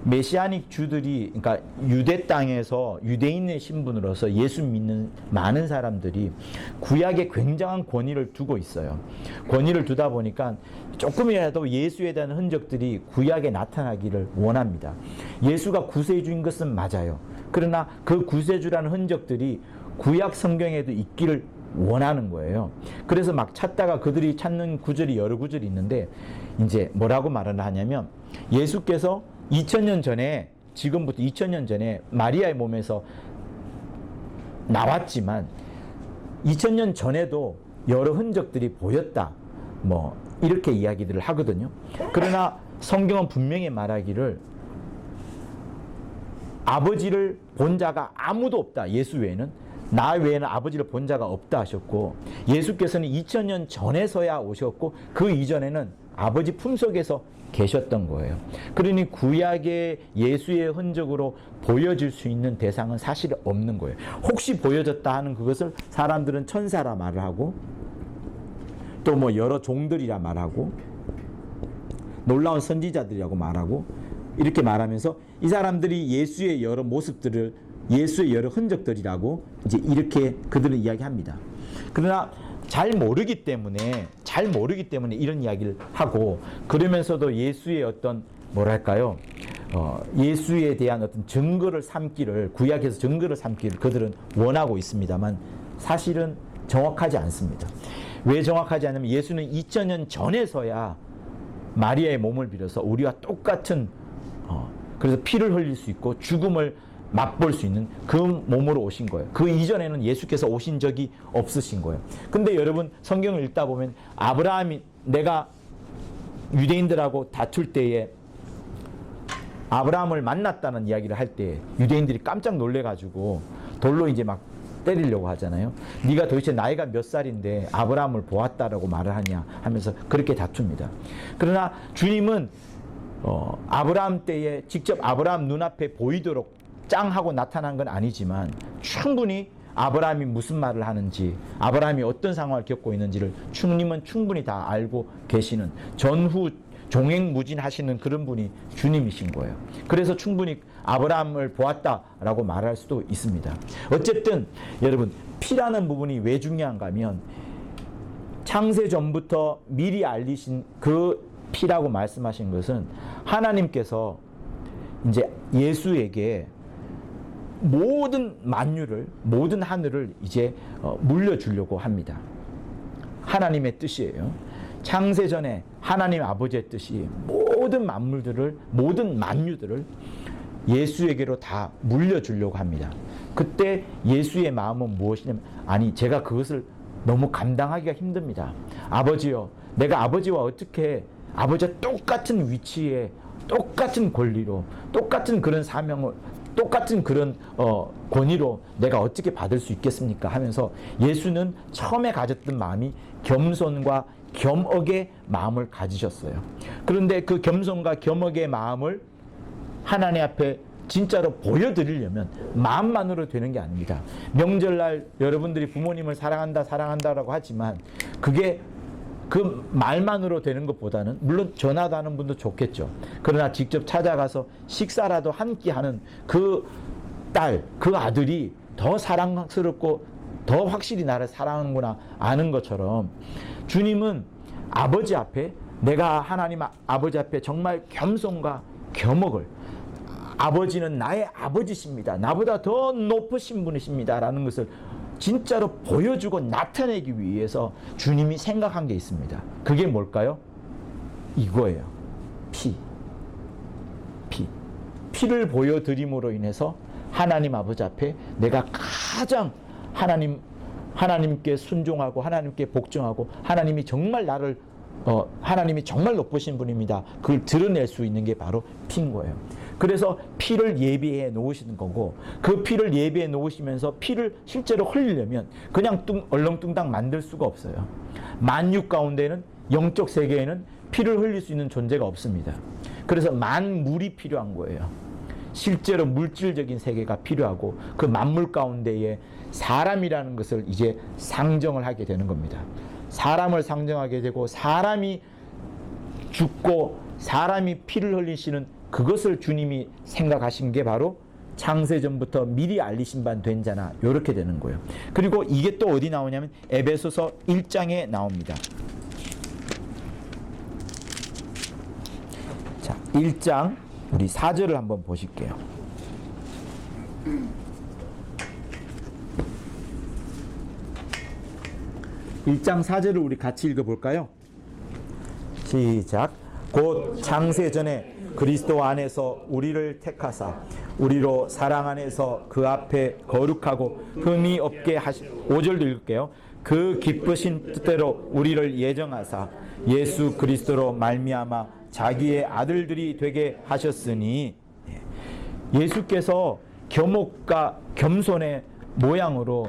메시아닉 주들이, 그러니까 유대 땅에서 유대인의 신분으로서 예수 믿는 많은 사람들이 구약에 굉장한 권위를 두고 있어요. 권위를 두다 보니까 조금이라도 예수에 대한 흔적들이 구약에 나타나기를 원합니다. 예수가 구세주인 것은 맞아요. 그러나 그 구세주라는 흔적들이 구약 성경에도 있기를 원하는 거예요. 그래서 막 찾다가 그들이 찾는 구절이 여러 구절이 있는데, 이제 뭐라고 말을 하냐면, 예수께서 2000년 전에, 지금부터 2000년 전에 마리아의 몸에서 나왔지만 2000년 전에도 여러 흔적들이 보였다, 뭐 이렇게 이야기들을 하거든요. 그러나 성경은 분명히 말하기를 아버지를 본 자가 아무도 없다, 예수 외에는. 나 외에는 아버지를 본 자가 없다 하셨고, 예수께서는 2000년 전에서야 오셨고 그 이전에는 아버지 품속에서 계셨던 거예요. 그러니 구약의 예수의 흔적으로 보여질 수 있는 대상은 사실 없는 거예요. 혹시 보여졌다 하는 그것을 사람들은 천사라 말을 하고, 또 뭐 여러 종들이라 말하고, 놀라운 선지자들이라고 말하고, 이렇게 말하면서 이 사람들이 예수의 여러 모습들을, 예수의 여러 흔적들이라고 이제 이렇게 그들은 이야기합니다. 그러나 잘 모르기 때문에 이런 이야기를 하고, 그러면서도 예수의 어떤 뭐랄까요, 예수에 대한 어떤 증거를 삼기를, 구약에서 증거를 삼기를 그들은 원하고 있습니다만 사실은 정확하지 않습니다. 왜 정확하지 않으면, 예수는 2000년 전에서야 마리아의 몸을 빌어서 우리와 똑같은, 그래서 피를 흘릴 수 있고 죽음을 맛볼 수 있는 그 몸으로 오신 거예요. 그 이전에는 예수께서 오신 적이 없으신 거예요. 근데 여러분, 성경을 읽다 보면 아브라함이, 내가 유대인들하고 다툴 때에 아브라함을 만났다는 이야기를 할 때 유대인들이 깜짝 놀래가지고 돌로 이제 막 때리려고 하잖아요. 네가 도대체 나이가 몇 살인데 아브라함을 보았다라고 말을 하냐 하면서 그렇게 다툽니다. 그러나 주님은 아브라함 때에 직접 아브라함 눈앞에 보이도록 짱하고 나타난 건 아니지만, 충분히 아브라함이 무슨 말을 하는지, 아브라함이 어떤 상황을 겪고 있는지를 주님은 충분히 다 알고 계시는, 전후 종횡무진하시는 그런 분이 주님이신 거예요. 그래서 충분히 아브라함을 보았다라고 말할 수도 있습니다. 어쨌든 여러분, 피라는 부분이 왜 중요한가 하면, 창세 전부터 미리 알리신 그 피라고 말씀하신 것은 하나님께서 이제 예수에게 모든 만유를, 모든 하늘을 이제 물려주려고 합니다. 하나님의 뜻이에요. 창세전에 하나님 아버지의 뜻이 모든 만물들을, 모든 만유들을 예수에게로 다 물려주려고 합니다. 그때 예수의 마음은 무엇이냐면, 아니, 제가 그것을 너무 감당하기가 힘듭니다. 아버지요, 내가 아버지와 어떻게, 아버지와 똑같은 위치에 똑같은 권리로, 똑같은 그런 사명을, 똑같은 그런 권위로 내가 어떻게 받을 수 있겠습니까? 하면서 예수는 처음에 가졌던 마음이 겸손과 겸허의 마음을 가지셨어요. 그런데 그 겸손과 겸허의 마음을 하나님 앞에 진짜로 보여드리려면 마음만으로 되는 게 아닙니다. 명절날 여러분들이 부모님을 사랑한다 사랑한다라고 하지만 그게 그 말만으로 되는 것보다는, 물론 전화도 하는 분도 좋겠죠. 그러나 직접 찾아가서 식사라도 함께 하는 그 딸, 그 아들이 더 사랑스럽고 더 확실히 나를 사랑하는구나 아는 것처럼, 주님은 아버지 앞에, 내가 하나님 아버지 앞에 정말 겸손과 겸허를, 아버지는 나의 아버지십니다, 나보다 더 높으신 분이십니다 라는 것을 진짜로 보여주고 나타내기 위해서 주님이 생각한 게 있습니다. 그게 뭘까요? 이거예요. 피를 보여드림으로 인해서 하나님 아버지 앞에 내가 가장 하나님께 순종하고 하나님께 복종하고 하나님이 정말 나를 하나님이 정말 높으신 분입니다, 그걸 드러낼 수 있는 게 바로 피인 거예요. 그래서 피를 예비해 놓으시는 거고, 그 피를 예비해 놓으시면서 피를 실제로 흘리려면 그냥 얼렁뚱땅 만들 수가 없어요. 만육 가운데는, 영적 세계에는 피를 흘릴 수 있는 존재가 없습니다. 그래서 만물이 필요한 거예요. 실제로 물질적인 세계가 필요하고, 그 만물 가운데에 사람이라는 것을 이제 상정을 하게 되는 겁니다. 사람을 상정하게 되고, 사람이 죽고 사람이 피를 흘리시는 그것을 주님이 생각하신 게 바로 창세전부터 미리 알리신 바 된 자나, 이렇게 되는 거예요. 그리고 이게 또 어디 나오냐면 에베소서 1장에 나옵니다. 자, 1장 우리 4절을 한번 보실게요. (1장 4절을) 우리 같이 읽어볼까요? 시작. 곧 창세전에 그리스도 안에서 우리를 택하사 우리로 사랑 안에서 그 앞에 거룩하고 흠이 없게 하시. 5절도 읽을게요. 그 기쁘신 뜻대로 우리를 예정하사 예수 그리스도로 말미암아 자기의 아들들이 되게 하셨으니, 예수께서 겸허과 겸손의 모양으로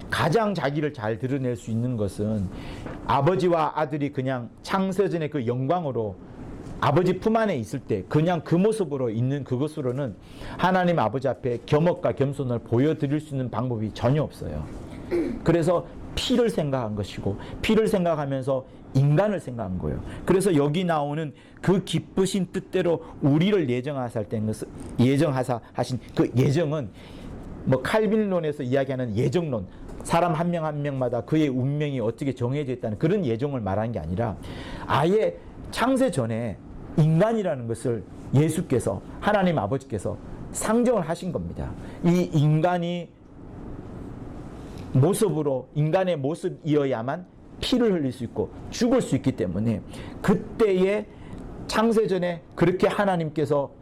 가장 자기를 잘 드러낼 수 있는 것은 아버지와 아들이 그냥 창세전의 그 영광으로 아버지 품 안에 있을 때 그냥 그 모습으로 있는 그것으로는 하나님 아버지 앞에 겸허과 겸손을 보여드릴 수 있는 방법이 전혀 없어요. 그래서 피를 생각한 것이고, 피를 생각하면서 인간을 생각한 거예요. 그래서 여기 나오는 그 기쁘신 뜻대로 우리를 예정하사 하신 그 예정은 뭐 칼빈론에서 이야기하는 예정론, 사람 한 명 한 명마다 그의 운명이 어떻게 정해져 있다는 그런 예정을 말하는 게 아니라, 아예 창세 전에 인간이라는 것을 예수께서, 하나님 아버지께서 상정을 하신 겁니다. 이 인간이 모습으로, 인간의 모습이어야만 피를 흘릴 수 있고 죽을 수 있기 때문에, 그때의 창세전에 그렇게 하나님께서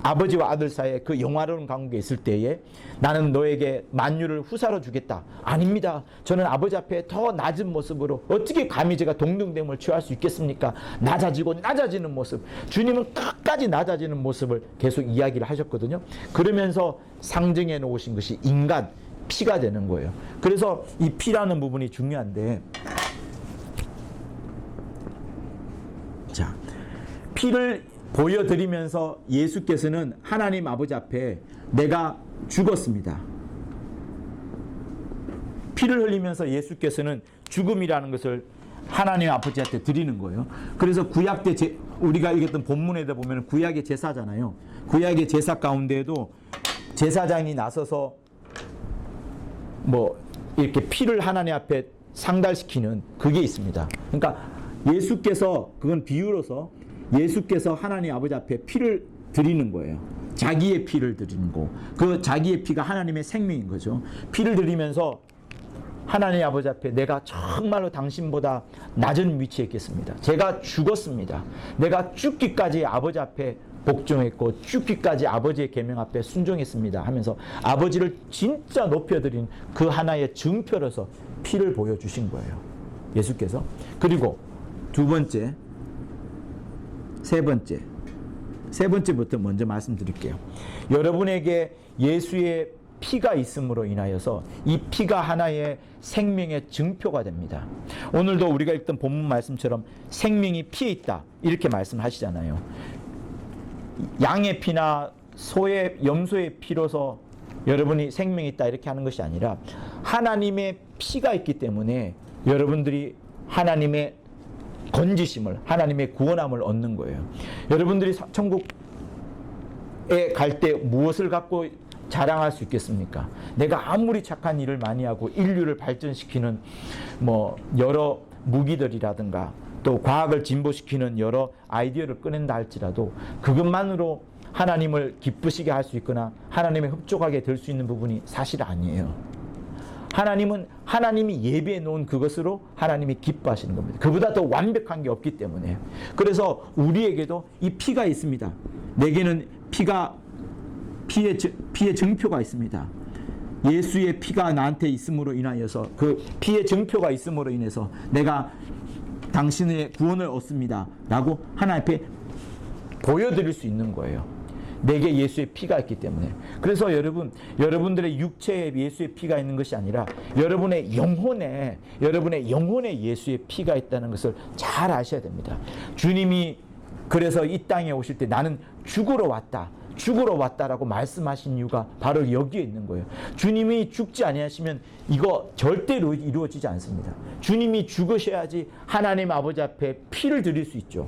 아버지와 아들 사이에 그 영화로운 관계에 있을 때에 나는 너에게 만유를 후사로 주겠다. 아닙니다. 저는 아버지 앞에 더 낮은 모습으로 어떻게 감히 제가 동등됨을 취할 수 있겠습니까? 낮아지고 낮아지는 모습. 주님은 끝까지 낮아지는 모습을 계속 이야기를 하셨거든요. 그러면서 상정해 놓으신 것이 인간, 피가 되는 거예요. 그래서 이 피라는 부분이 중요한데, 자, 피를 보여드리면서 예수께서는 하나님 아버지 앞에 내가 죽었습니다. 피를 흘리면서 예수께서는 죽음이라는 것을 하나님 아버지한테 드리는 거예요. 그래서 구약 때 우리가 읽었던 본문에다 보면 구약의 제사잖아요. 구약의 제사 가운데에도 제사장이 나서서 뭐 이렇게 피를 하나님 앞에 상달시키는 그게 있습니다. 그러니까 예수께서, 그건 비유로서 예수께서 하나님 아버지 앞에 피를 드리는 거예요. 자기의 피를 드리는 거. 그 자기의 피가 하나님의 생명인 거죠. 피를 드리면서 하나님 아버지 앞에 내가 정말로 당신보다 낮은 위치에 있겠습니다. 제가 죽었습니다. 내가 죽기까지 아버지 앞에 복종했고 죽기까지 아버지의 계명 앞에 순종했습니다 하면서 아버지를 진짜 높여드린 그 하나의 증표로서 피를 보여주신 거예요, 예수께서. 그리고 두 번째, 세 번째, 세 번째부터 먼저 말씀드릴게요. 여러분에게 예수의 피가 있음으로 인하여서 이 피가 하나의 생명의 증표가 됩니다. 오늘도 우리가 읽던 본문 말씀처럼 생명이 피에 있다 이렇게 말씀하시잖아요. 양의 피나 소의 염소의 피로서 여러분이 생명이 있다 이렇게 하는 것이 아니라 하나님의 피가 있기 때문에 여러분들이 하나님의 건지심을, 하나님의 구원함을 얻는 거예요. 여러분들이 천국에 갈 때 무엇을 갖고 자랑할 수 있겠습니까? 내가 아무리 착한 일을 많이 하고 인류를 발전시키는 여러 무기들이라든가 또 과학을 진보시키는 여러 아이디어를 꺼낸다 할지라도 그것만으로 하나님을 기쁘시게 할 수 있거나 하나님에 흡족하게 될 수 있는 부분이 사실 아니에요. 하나님은 하나님이 예비해 놓은 그것으로 하나님이 기뻐하시는 겁니다. 그보다 더 완벽한 게 없기 때문에. 그래서 우리에게도 이 피가 있습니다. 내게는 피의 증표가 있습니다. 예수의 피가 나한테 있음으로 인하여서 그 피의 증표가 있음으로 인해서 내가 당신의 구원을 얻습니다 라고 하나님 앞에 보여드릴 수 있는 거예요. 내게 예수의 피가 있기 때문에. 그래서 여러분들의 육체에 예수의 피가 있는 것이 아니라 여러분의 영혼에 예수의 피가 있다는 것을 잘 아셔야 됩니다. 주님이 그래서 이 땅에 오실 때 나는 죽으러 왔다라고 말씀하신 이유가 바로 여기에 있는 거예요. 주님이 죽지 아니하시면 이거 절대로 이루어지지 않습니다. 주님이 죽으셔야지 하나님 아버지 앞에 피를 드릴 수 있죠.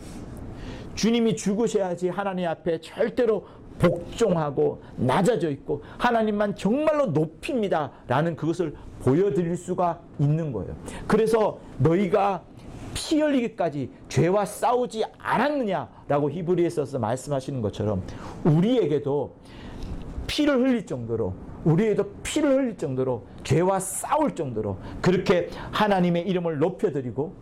주님이 죽으셔야지 하나님 앞에 절대로 복종하고 낮아져 있고 하나님만 정말로 높입니다 라는 그것을 보여드릴 수가 있는 거예요. 그래서 너희가 피 흘리기까지 죄와 싸우지 않았느냐라고 히브리서에서 말씀하시는 것처럼 우리에게도 피를 흘릴 정도로 죄와 싸울 정도로 그렇게 하나님의 이름을 높여드리고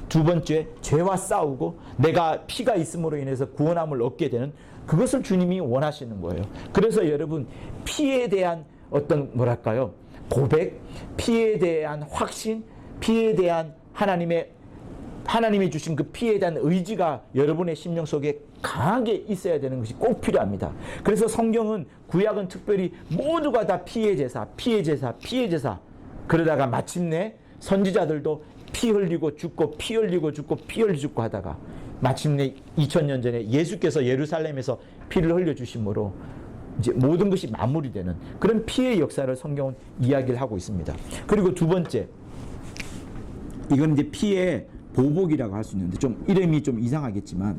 두 번째 죄와 싸우고 내가 피가 있음으로 인해서 구원함을 얻게 되는 그것을 주님이 원하시는 거예요. 그래서 여러분 피에 대한 어떤 고백, 피에 대한 확신, 피에 대한 하나님이 주신 그 피에 대한 의지가 여러분의 심령 속에 강하게 있어야 되는 것이 꼭 필요합니다. 그래서 성경은 구약은 특별히 모두가 다 피의 제사 그러다가 마침내 선지자들도 피 흘리고 죽고 하다가 마침내 2000년 전에 예수께서 예루살렘에서 피를 흘려주심으로 이제 모든 것이 마무리되는 그런 피의 역사를 성경은 이야기를 하고 있습니다. 그리고 두 번째, 이건 이제 피의 보복이라고 할 수 있는데 좀 이름이 좀 이상하겠지만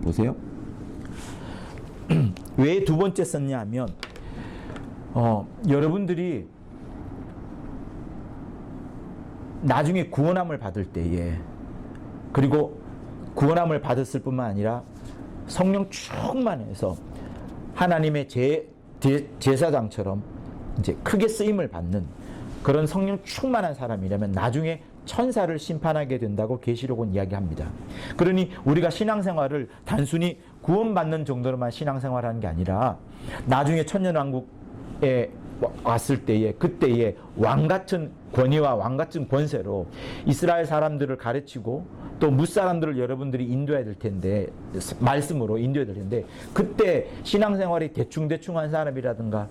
보세요. 왜 두 번째 썼냐 하면 여러분들이 나중에 구원함을 받을 때에 그리고 구원함을 받았을 뿐만 아니라 성령 충만해서 하나님의 제사장처럼 이제 크게 쓰임을 받는 그런 성령 충만한 사람이라면 나중에 천사를 심판하게 된다고 계시록은 이야기합니다. 그러니 우리가 신앙생활을 단순히 구원받는 정도로만 신앙생활하는 게 아니라 나중에 천년왕국에 왔을 때에 그때에 왕같은 권위와 왕같은 권세로 이스라엘 사람들을 가르치고 또 무사람들을 여러분들이 인도해야 될 텐데 말씀으로 인도해야 될 텐데 그때 신앙생활이 대충 한 사람이라든가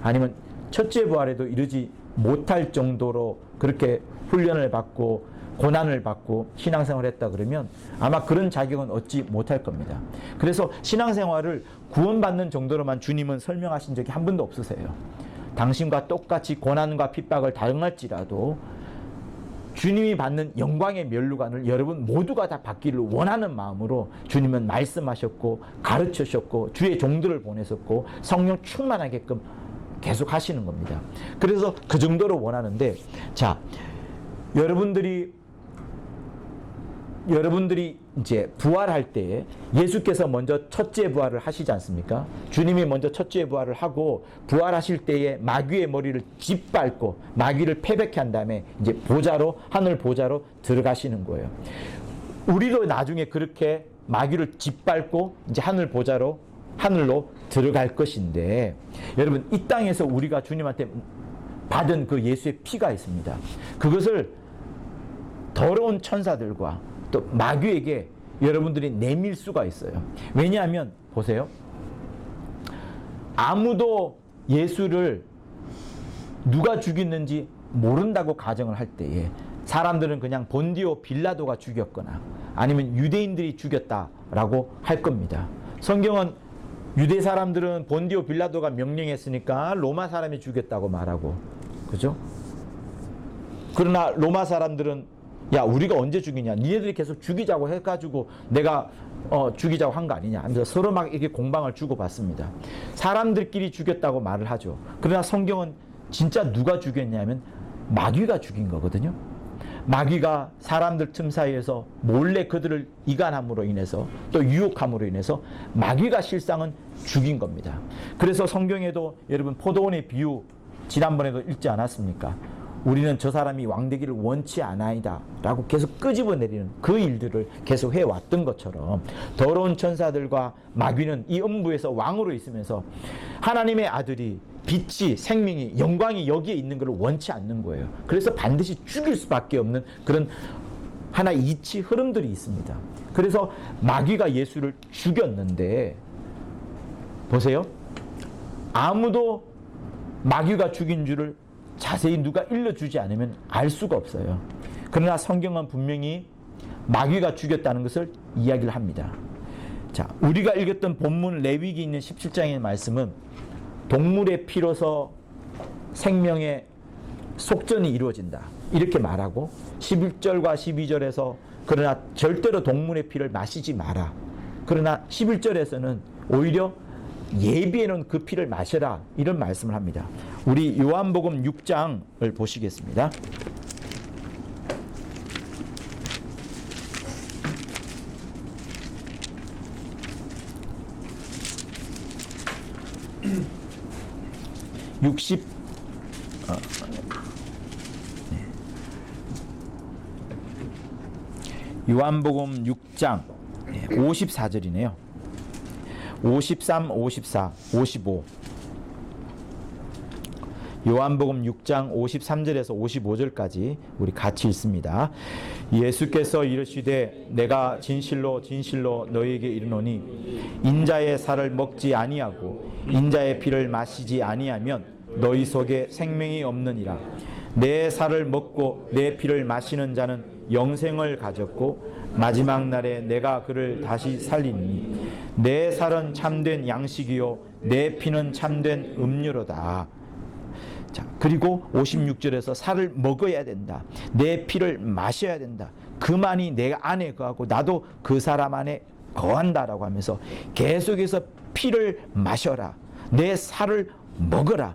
아니면 첫째 부활에도 이르지 못할 정도로 그렇게 훈련을 받고 고난을 받고 신앙생활을 했다 그러면 아마 그런 자격은 얻지 못할 겁니다. 그래서 신앙생활을 구원받는 정도로만 주님은 설명하신 적이 한 번도 없으세요. 당신과 똑같이 고난과 핍박을 당할지라도 주님이 받는 영광의 면류관을 여러분 모두가 다 받기를 원하는 마음으로 주님은 말씀하셨고 가르치셨고 주의 종들을 보내셨고 성령 충만하게끔 계속 하시는 겁니다. 그래서 그 정도로 원하는데 자, 여러분들이 이제 부활할 때에 예수께서 먼저 첫째 부활을 하시지 않습니까? 주님이 먼저 첫째 부활을 하고 부활하실 때에 마귀의 머리를 짓밟고 마귀를 패배케 한 다음에 이제 하늘 보좌로 들어가시는 거예요. 우리도 나중에 그렇게 마귀를 짓밟고 이제 하늘로 들어갈 것인데 여러분 이 땅에서 우리가 주님한테 받은 그 예수의 피가 있습니다. 그것을 더러운 천사들과 또 마귀에게 여러분들이 내밀 수가 있어요. 왜냐하면 보세요. 아무도 예수를 누가 죽였는지 모른다고 가정을 할 때에 사람들은 그냥 본디오 빌라도가 죽였거나 아니면 유대인들이 죽였다라고 할 겁니다. 성경은 유대 사람들은 본디오 빌라도가 명령했으니까 로마 사람이 죽였다고 말하고, 그죠? 그러나 로마 사람들은 야, 우리가 언제 죽이냐? 니네들이 계속 죽이자고 해가지고 내가 죽이자고 한 거 아니냐 하면서 서로 막 이렇게 공방을 주고받습니다. 사람들끼리 죽였다고 말을 하죠. 그러나 성경은 진짜 누가 죽였냐면 마귀가 죽인 거거든요. 마귀가 사람들 틈 사이에서 몰래 그들을 이간함으로 인해서 또 유혹함으로 인해서 마귀가 실상은 죽인 겁니다. 그래서 성경에도 여러분 포도원의 비유 지난번에도 읽지 않았습니까? 우리는 저 사람이 왕되기를 원치 않아이다 라고 계속 끄집어내리는 그 일들을 계속 해왔던 것처럼 더러운 천사들과 마귀는 이 음부에서 왕으로 있으면서 하나님의 아들이 빛이, 생명이, 영광이 여기에 있는 것을 원치 않는 거예요. 그래서 반드시 죽일 수밖에 없는 그런 하나의 이치 흐름들이 있습니다. 그래서 마귀가 예수를 죽였는데 보세요. 아무도 마귀가 죽인 줄을 자세히 누가 일러주지 않으면 알 수가 없어요. 그러나 성경은 분명히 마귀가 죽였다는 것을 이야기를 합니다. 자, 우리가 읽었던 본문 레위기 있는 17장의 말씀은 동물의 피로서 생명의 속전이 이루어진다 이렇게 말하고 11절과 12절에서 그러나 절대로 동물의 피를 마시지 마라. 그러나 11절에서는 오히려 예비해놓은 그 피를 마셔라 이런 말씀을 합니다. 우리 요한복음 6장을 보시겠습니다. 요한복음 6장 54절이네요. 53, 54, 55. 요한복음 6장 53절에서 55절까지 우리 같이 읽습니다. 예수께서 이르시되 내가 진실로 진실로 너희에게 이르노니 인자의 살을 먹지 아니하고 인자의 피를 마시지 아니하면 너희 속에 생명이 없느니라. 내 살을 먹고 내 피를 마시는 자는 영생을 가졌고 마지막 날에 내가 그를 다시 살리니 내 살은 참된 양식이요 내 피는 참된 음료로다. 자, 그리고 56절에서 살을 먹어야 된다. 내 피를 마셔야 된다. 그만이 내 안에 거하고 나도 그 사람 안에 거한다라고 하면서 계속해서 피를 마셔라. 내 살을 먹어라.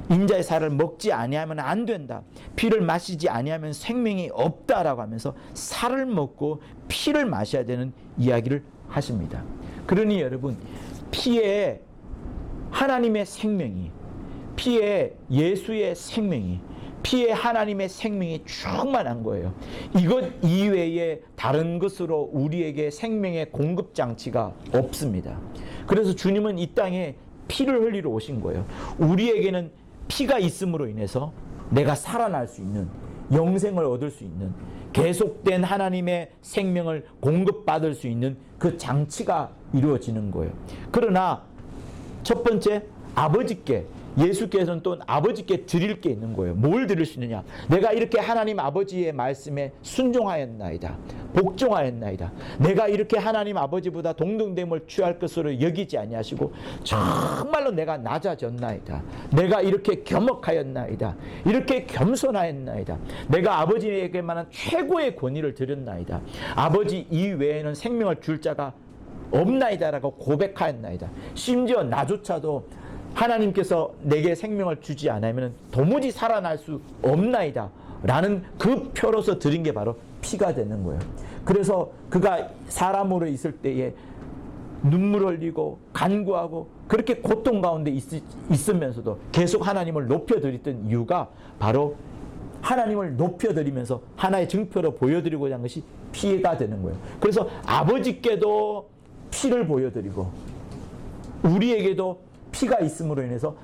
인자의 살을 먹지 아니하면 안 된다. 피를 마시지 아니하면 생명이 없다라고 하면서 살을 먹고 피를 마셔야 되는 이야기를 하십니다. 그러니 여러분, 피에 하나님의 생명이, 피에 예수의 생명이, 피에 하나님의 생명이 충만한 거예요. 이것 이외에 다른 것으로 우리에게 생명의 공급 장치가 없습니다. 그래서 주님은 이 땅에 피를 흘리러 오신 거예요. 우리에게는 피가 있음으로 인해서 내가 살아날 수 있는, 영생을 얻을 수 있는, 계속된 하나님의 생명을 공급받을 수 있는 그 장치가 이루어지는 거예요. 그러나 첫 번째, 아버지께, 예수께서는 또 아버지께 드릴 게 있는 거예요. 뭘 드릴 수 있느냐? 내가 이렇게 하나님 아버지의 말씀에 순종하였나이다, 복종하였나이다. 내가 이렇게 하나님 아버지보다 동등됨을 취할 것으로 여기지 아니하시고 정말로 내가 낮아졌나이다. 내가 이렇게 겸허하였나이다. 이렇게 겸손하였나이다. 내가 아버지에게만한 최고의 권위를 드렸나이다. 아버지 이외에는 생명을 줄 자가 없나이다라고 고백하였나이다. 심지어 나조차도 하나님께서 내게 생명을 주지 않으면 도무지 살아날 수 없나이다 라는 그 표로서 드린 게 바로 피가 되는 거예요. 그래서 그가 사람으로 있을 때에 눈물 흘리고 간구하고 그렇게 고통 가운데 있으면서도 계속 하나님을 높여드렸던 이유가 바로 하나님을 높여드리면서 하나의 증표로 보여드리고자 한 것이 피가 되는 거예요. 그래서 아버지께도 피를 보여드리고 우리에게도 피가 있음으로 인해서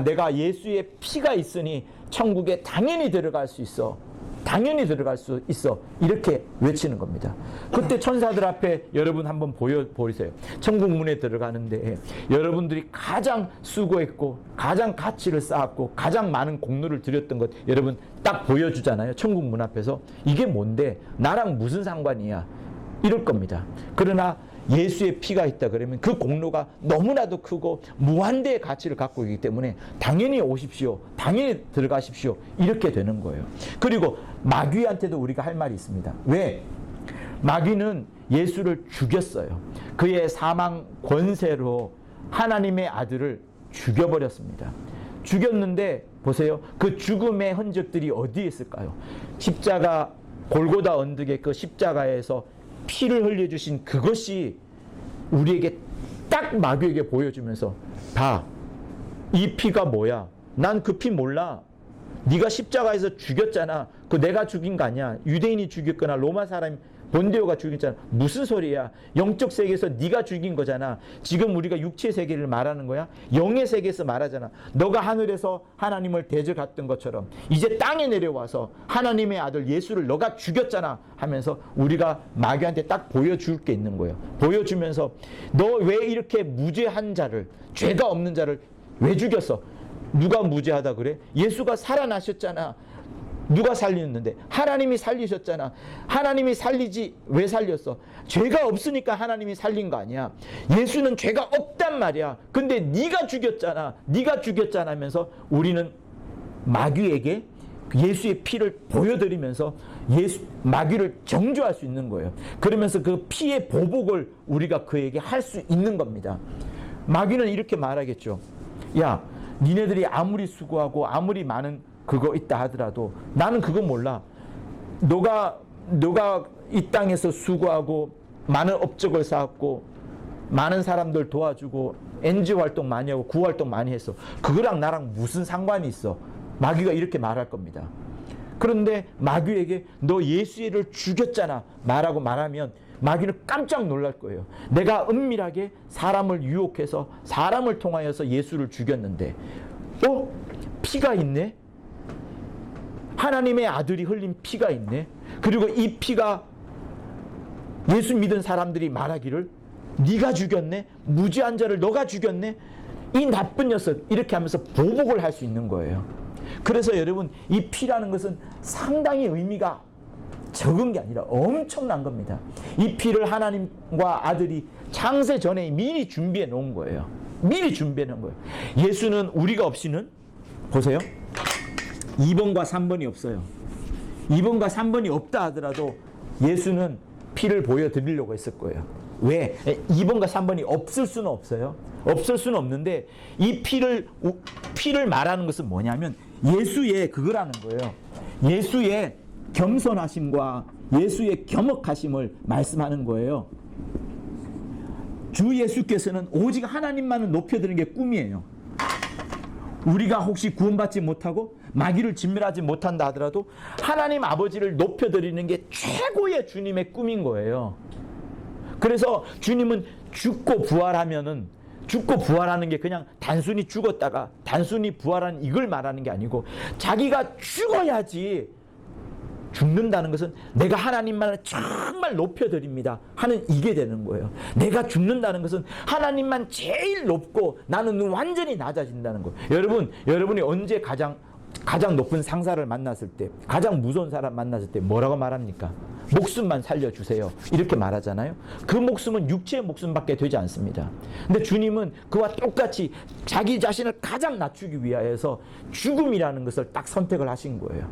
내가 예수의 피가 있으니 천국에 당연히 들어갈 수 있어 당연히 들어갈 수 있어. 이렇게 외치는 겁니다. 그때 천사들 앞에 여러분 한번 보이세요. 천국 문에 들어가는데 여러분들이 가장 수고했고 가장 가치를 쌓았고 가장 많은 공로를 들였던 것 여러분 딱 보여주잖아요. 천국 문 앞에서. 이게 뭔데? 나랑 무슨 상관이야? 이럴 겁니다. 그러나 예수의 피가 있다 그러면 그 공로가 너무나도 크고 무한대의 가치를 갖고 있기 때문에 당연히 오십시오. 당연히 들어가십시오. 이렇게 되는 거예요. 그리고 마귀한테도 우리가 할 말이 있습니다. 왜? 마귀는 예수를 죽였어요. 그의 사망 권세로 하나님의 아들을 죽여버렸습니다. 죽였는데 보세요. 그 죽음의 흔적들이 어디에 있을까요? 십자가 골고다 언덕의 그 십자가에서 피를 흘려주신 그것이 우리에게 딱 마귀에게 보여주면서 봐, 이 피가 뭐야? 난 그 피 몰라. 네가 십자가에서 죽였잖아. 그 내가 죽인 거 아니야. 유대인이 죽였거나 로마 사람이 본데오가 죽였잖아. 무슨 소리야? 영적 세계에서 네가 죽인 거잖아. 지금 우리가 육체 세계를 말하는 거야? 영의 세계에서 말하잖아. 너가 하늘에서 하나님을 대적했던 것처럼 이제 땅에 내려와서 하나님의 아들 예수를 너가 죽였잖아 하면서 우리가 마귀한테 딱 보여줄 게 있는 거예요. 보여주면서 너 왜 이렇게 무죄한 자를, 죄가 없는 자를 왜 죽였어? 누가 무죄하다 그래? 예수가 살아나셨잖아. 누가 살리는데? 하나님이 살리셨잖아. 하나님이 살리지 왜 살렸어? 죄가 없으니까 하나님이 살린 거 아니야. 예수는 죄가 없단 말이야. 근데 네가 죽였잖아. 네가 죽였잖아 하면서 우리는 마귀에게 예수의 피를 보여드리면서 마귀를 정죄할 수 있는 거예요. 그러면서 그 피의 보복을 우리가 그에게 할 수 있는 겁니다. 마귀는 이렇게 말하겠죠. 야, 니네들이 아무리 수고하고 아무리 많은 그거 있다 하더라도 나는 그거 몰라. 너가 이 땅에서 수고하고 많은 업적을 쌓았고 많은 사람들 도와주고 NGO 활동 많이 하고 구호 활동 많이 했어. 그거랑 나랑 무슨 상관이 있어? 마귀가 이렇게 말할 겁니다. 그런데 마귀에게 너 예수를 죽였잖아 말하면 마귀는 깜짝 놀랄 거예요. 내가 은밀하게 사람을 유혹해서 사람을 통하여서 예수를 죽였는데 피가 있네? 하나님의 아들이 흘린 피가 있네. 그리고 이 피가 예수 믿은 사람들이 말하기를 네가 죽였네? 무죄한 자를 너가 죽였네? 이 나쁜 녀석 이렇게 하면서 보복을 할 수 있는 거예요. 그래서 여러분 이 피라는 것은 상당히 의미가 적은 게 아니라 엄청난 겁니다. 이 피를 하나님과 아들이 창세 전에 미리 준비해 놓은 거예요. 미리 준비해 놓은 거예요. 예수는 우리가 없이는 보세요. 2번과 3번이 없어요. 2번과 3번이 없다 하더라도 예수는 피를 보여드리려고 했을 거예요. 왜? 2번과 3번이 없을 수는 없어요. 없을 수는 없는데 이 피를 말하는 것은 뭐냐면 예수의 그거라는 거예요. 예수의 겸손하심과 예수의 겸허하심을 말씀하는 거예요. 주 예수께서는 오직 하나님만을 높여드리는 게 꿈이에요. 우리가 혹시 구원받지 못하고 마귀를 진멸하지 못한다 하더라도 하나님 아버지를 높여드리는 게 최고의 주님의 꿈인 거예요. 그래서 주님은 죽고 부활하는 게 그냥 단순히 죽었다가 단순히 부활하는 이걸 말하는 게 아니고 자기가 죽어야지 죽는다는 것은 내가 하나님만을 정말 높여드립니다 하는 이게 되는 거예요. 내가 죽는다는 것은 하나님만 제일 높고 나는 완전히 낮아진다는 거예요. 여러분이 언제 가장 높은 상사를 만났을 때, 가장 무서운 사람 만났을 때 뭐라고 말합니까? 목숨만 살려주세요 이렇게 말하잖아요. 그 목숨은 육체의 목숨밖에 되지 않습니다. 근데 주님은 그와 똑같이 자기 자신을 가장 낮추기 위하여서 죽음이라는 것을 딱 선택을 하신 거예요.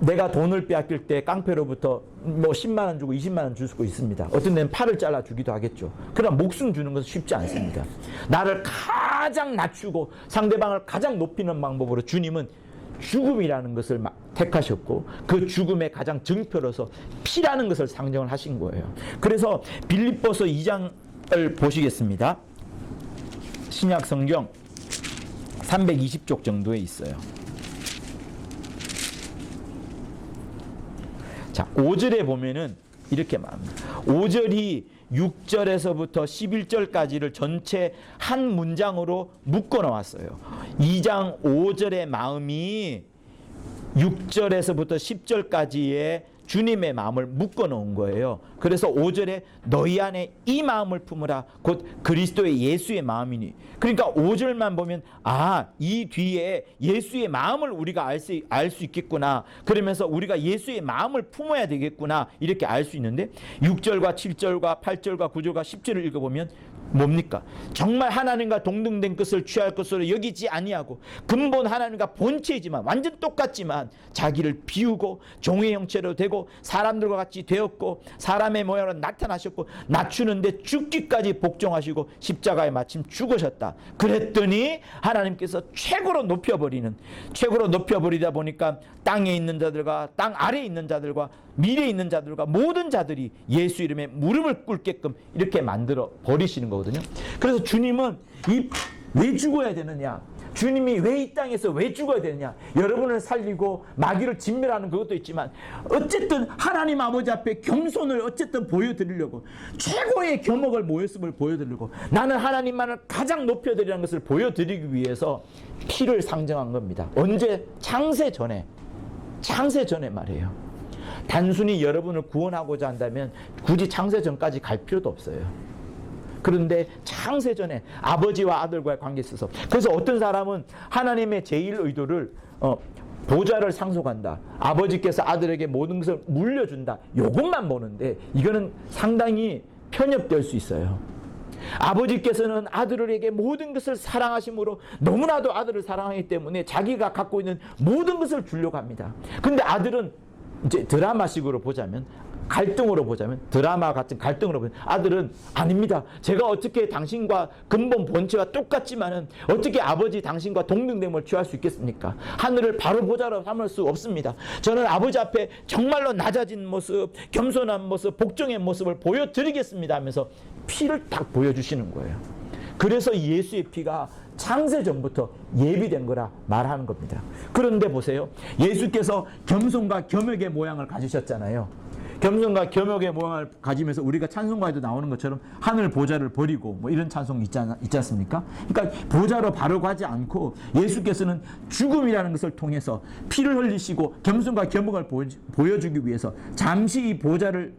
내가 돈을 빼앗길 때 깡패로부터 10만 원 주고 20만 원 줄 수도 있습니다. 어떤 데는 팔을 잘라 주기도 하겠죠. 그러나 목숨 주는 것은 쉽지 않습니다. 나를 가장 낮추고 상대방을 가장 높이는 방법으로 주님은 죽음이라는 것을 택하셨고 그 죽음의 가장 증표로서 피라는 것을 상정을 하신 거예요. 그래서 빌립보서 2장을 보시겠습니다. 신약 성경 320쪽 정도에 있어요. 자, 5절에 보면은 이렇게 말합니다. 5절이 6절에서부터 11절까지를 전체 한 문장으로 묶어 놓았어요. 2장 5절의 마음이 6절에서부터 10절까지의 주님의 마음을 묶어 놓은 거예요. 그래서 5절에 너희 안에 이 마음을 품으라 곧 그리스도의 예수의 마음이니. 그러니까 5절만 보면 이 뒤에 예수의 마음을 우리가 알 수 있겠구나. 그러면서 우리가 예수의 마음을 품어야 되겠구나. 이렇게 알 수 있는데 6절과 7절과 8절과 9절과 10절을 읽어보면 뭡니까? 정말 하나님과 동등된 것을 취할 것으로 여기지 아니하고 근본 하나님과 본체이지만 완전 똑같지만 자기를 비우고 종의 형체로 되고 사람들과 같이 되었고 사람의 모양으로 나타나셨고 낮추는데 죽기까지 복종하시고 십자가에 마침 죽으셨다. 그랬더니 하나님께서 최고로 높여버리다 보니까 땅에 있는 자들과 땅 아래에 있는 자들과 미래에 있는 자들과 모든 자들이 예수 이름에 무릎을 꿇게끔 이렇게 만들어 버리시는 거거든요. 그래서 주님은 왜 죽어야 되느냐? 주님이 왜 이 땅에서 왜 죽어야 되느냐? 여러분을 살리고 마귀를 진멸하는 그것도 있지만 어쨌든 하나님 아버지 앞에 겸손을 어쨌든 보여드리려고 최고의 겸허의 모습을 보여드리려고 나는 하나님만을 가장 높여드리는 것을 보여드리기 위해서 피를 상정한 겁니다. 언제? 창세 전에 말이에요. 단순히 여러분을 구원하고자 한다면 굳이 창세 전까지 갈 필요도 없어요. 그런데 창세전에 아버지와 아들과의 관계에 있어서 그래서 어떤 사람은 하나님의 제일 의도를 보좌를 상속한다. 아버지께서 아들에게 모든 것을 물려준다. 이것만 보는데 이거는 상당히 편협될 수 있어요. 아버지께서는 아들에게 모든 것을 사랑하심으로 너무나도 아들을 사랑하기 때문에 자기가 갖고 있는 모든 것을 주려고 합니다. 근데 아들은 이제 드라마식으로 보자면 갈등으로 보자면 드라마 같은 갈등으로 보면 아들은 아닙니다. 제가 어떻게 당신과 근본 본체가 똑같지만은 어떻게 아버지 당신과 동등됨을 취할 수 있겠습니까? 하늘을 바로 보좌로 삼을 수 없습니다. 저는 아버지 앞에 정말로 낮아진 모습, 겸손한 모습, 복종의 모습을 보여드리겠습니다 하면서 피를 딱 보여주시는 거예요. 그래서 예수의 피가 창세 전부터 예비된 거라 말하는 겁니다. 그런데 보세요. 예수께서 겸손과 겸역의 모양을 가지셨잖아요. 겸손과 겸역의 모양을 가지면서 우리가 찬송가에도 나오는 것처럼 하늘 보좌를 버리고 뭐 이런 찬송이 있지 않습니까? 그러니까 보좌로 바로 가지 않고 예수께서는 죽음이라는 것을 통해서 피를 흘리시고 겸손과 겸역을 보여주기 위해서 잠시 이 보좌를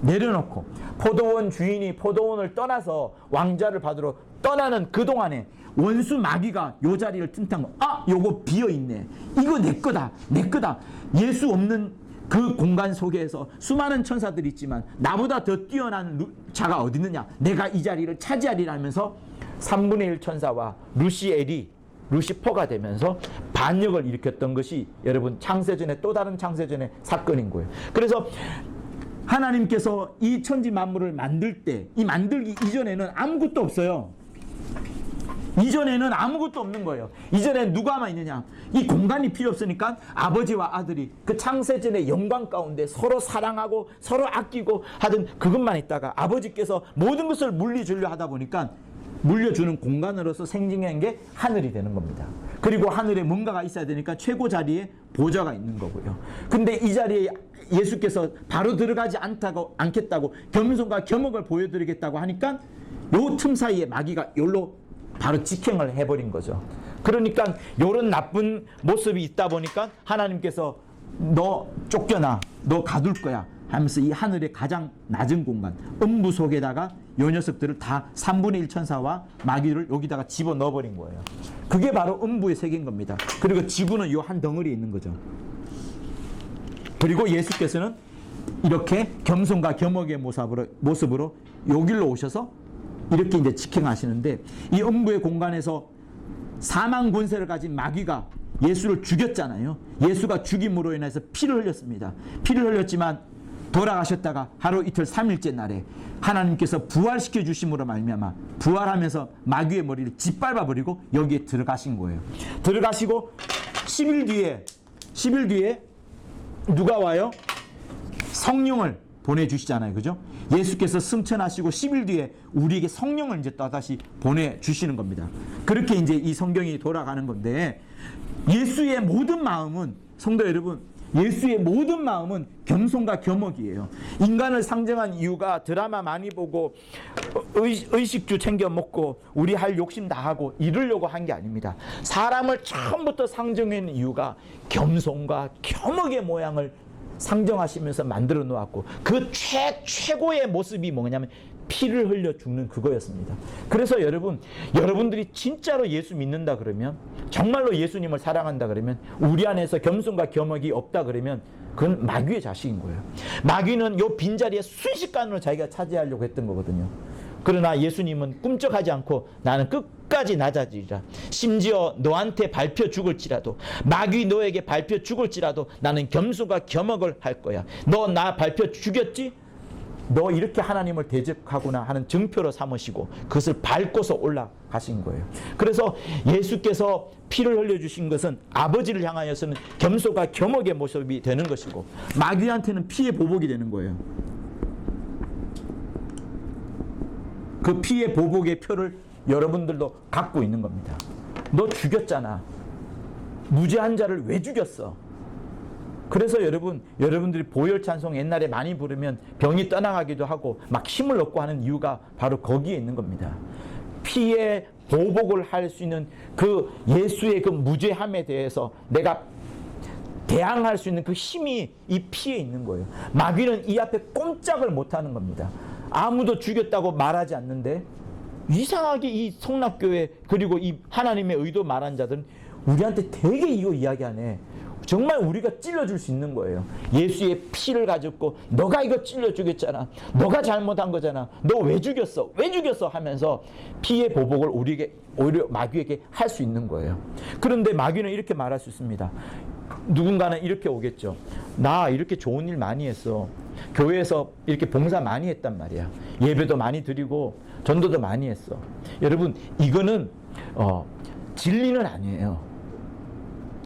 내려놓고 포도원 주인이 포도원을 떠나서 왕자를 받으러 떠나는 그동안에 원수 마귀가 요 자리를 틈타고 요거 비어있네. 이거 내 거다. 예수 없는 그 공간 속에서 수많은 천사들이 있지만 나보다 더 뛰어난 자가 어디 있느냐? 내가 이 자리를 차지하리라면서 3분의 1 천사와 루시퍼가 되면서 반역을 일으켰던 것이 여러분 창세전의 또 다른 창세전의 사건인 거예요. 그래서 하나님께서 이 천지 만물을 만들 때 이 만들기 이전에는 아무것도 없어요. 이전에는 아무것도 없는 거예요. 이전에 누가만 있느냐? 이 공간이 필요 없으니까 아버지와 아들이 그 창세전의 영광 가운데 서로 사랑하고 서로 아끼고 하던 그것만 있다가 아버지께서 모든 것을 물려주려 하다 보니까 물려주는 공간으로서 생긴 게 하늘이 되는 겁니다. 그리고 하늘에 뭔가가 있어야 되니까 최고 자리에 보좌가 있는 거고요. 근데 이 자리에 예수께서 바로 들어가지 않겠다고 겸손과 겸역을 보여드리겠다고 하니까 요 틈 사이에 마귀가 여기로 바로 직행을 해버린 거죠. 그러니까 이런 나쁜 모습이 있다 보니까 하나님께서 너 쫓겨나, 너 가둘 거야 하면서 이 하늘의 가장 낮은 공간 음부 속에다가 요 녀석들을 다 3분의 1 천사와 마귀를 여기다가 집어넣어버린 거예요. 그게 바로 음부의 세계인 겁니다. 그리고 지구는 요 한 덩어리에 있는 거죠. 그리고 예수께서는 이렇게 겸손과 겸역의 모습으로 여기로 오셔서 이렇게 이제 직행하시는데 이 음부의 공간에서 사망 권세를 가진 마귀가 예수를 죽였잖아요. 예수가 죽임으로 인해서 피를 흘렸습니다. 피를 흘렸지만 돌아가셨다가 하루 이틀 3일째 날에 하나님께서 부활시켜 주심으로 말미암아 부활하면서 마귀의 머리를 짓밟아 버리고 여기에 들어가신 거예요. 들어가시고 10일 뒤에 누가 와요? 성령을 보내주시잖아요. 그죠? 예수께서 승천하시고 10일 뒤에 우리에게 성령을 이제 또다시 보내주시는 겁니다. 그렇게 이제 이 성경이 돌아가는 건데 예수의 모든 마음은 성도 여러분 예수의 모든 마음은 겸손과 겸허기예요. 인간을 상징한 이유가 드라마 많이 보고 의식주 챙겨 먹고 우리 할 욕심 다 하고 이러려고 한 게 아닙니다. 사람을 처음부터 상징한 이유가 겸손과 겸허의 모양을 상정하시면서 만들어 놓았고 그 최고의 모습이 뭐냐면 피를 흘려 죽는 그거였습니다. 그래서 여러분들이 진짜로 예수 믿는다 그러면, 정말로 예수님을 사랑한다 그러면, 우리 안에서 겸손과 겸허가 없다 그러면 그건 마귀의 자식인 거예요. 마귀는 요 빈자리에 순식간으로 자기가 차지하려고 했던 거거든요. 그러나 예수님은 꿈쩍하지 않고 나는 끝까지 낮아지리라. 심지어 너한테 밟혀 죽을지라도, 마귀 너에게 밟혀 죽을지라도 나는 겸손과 겸허를 할 거야. 너 나 밟혀 죽였지? 너 이렇게 하나님을 대적하구나 하는 증표로 삼으시고 그것을 밟고서 올라가신 거예요. 그래서 예수께서 피를 흘려주신 것은 아버지를 향하여서는 겸손과 겸허의 모습이 되는 것이고, 마귀한테는 피의 보복이 되는 거예요. 그 피의 보복의 표를 여러분들도 갖고 있는 겁니다. 너 죽였잖아. 무죄한 자를 왜 죽였어? 그래서 여러분들이 보혈 찬송 옛날에 많이 부르면 병이 떠나가기도 하고 막 힘을 얻고 하는 이유가 바로 거기에 있는 겁니다. 피의 보복을 할 수 있는 그 예수의 그 무죄함에 대해서 내가 대항할 수 있는 그 힘이 이 피에 있는 거예요. 마귀는 이 앞에 꼼짝을 못하는 겁니다. 아무도 죽였다고 말하지 않는데 이상하게 이 성락교회 그리고 이 하나님의 의도 말한 자들은 우리한테 되게 이거 이야기하네. 정말 우리가 찔러줄 수 있는 거예요. 예수의 피를 가졌고 너가 이거 찔러 죽였잖아. 너가 잘못한 거잖아. 너 왜 죽였어? 왜 죽였어? 하면서 피의 보복을 오히려 마귀에게 할 수 있는 거예요. 그런데 마귀는 이렇게 말할 수 있습니다. 누군가는 이렇게 오겠죠. 나 이렇게 좋은 일 많이 했어. 교회에서 이렇게 봉사 많이 했단 말이야. 예배도 많이 드리고 전도도 많이 했어. 여러분, 이거는 진리는 아니에요.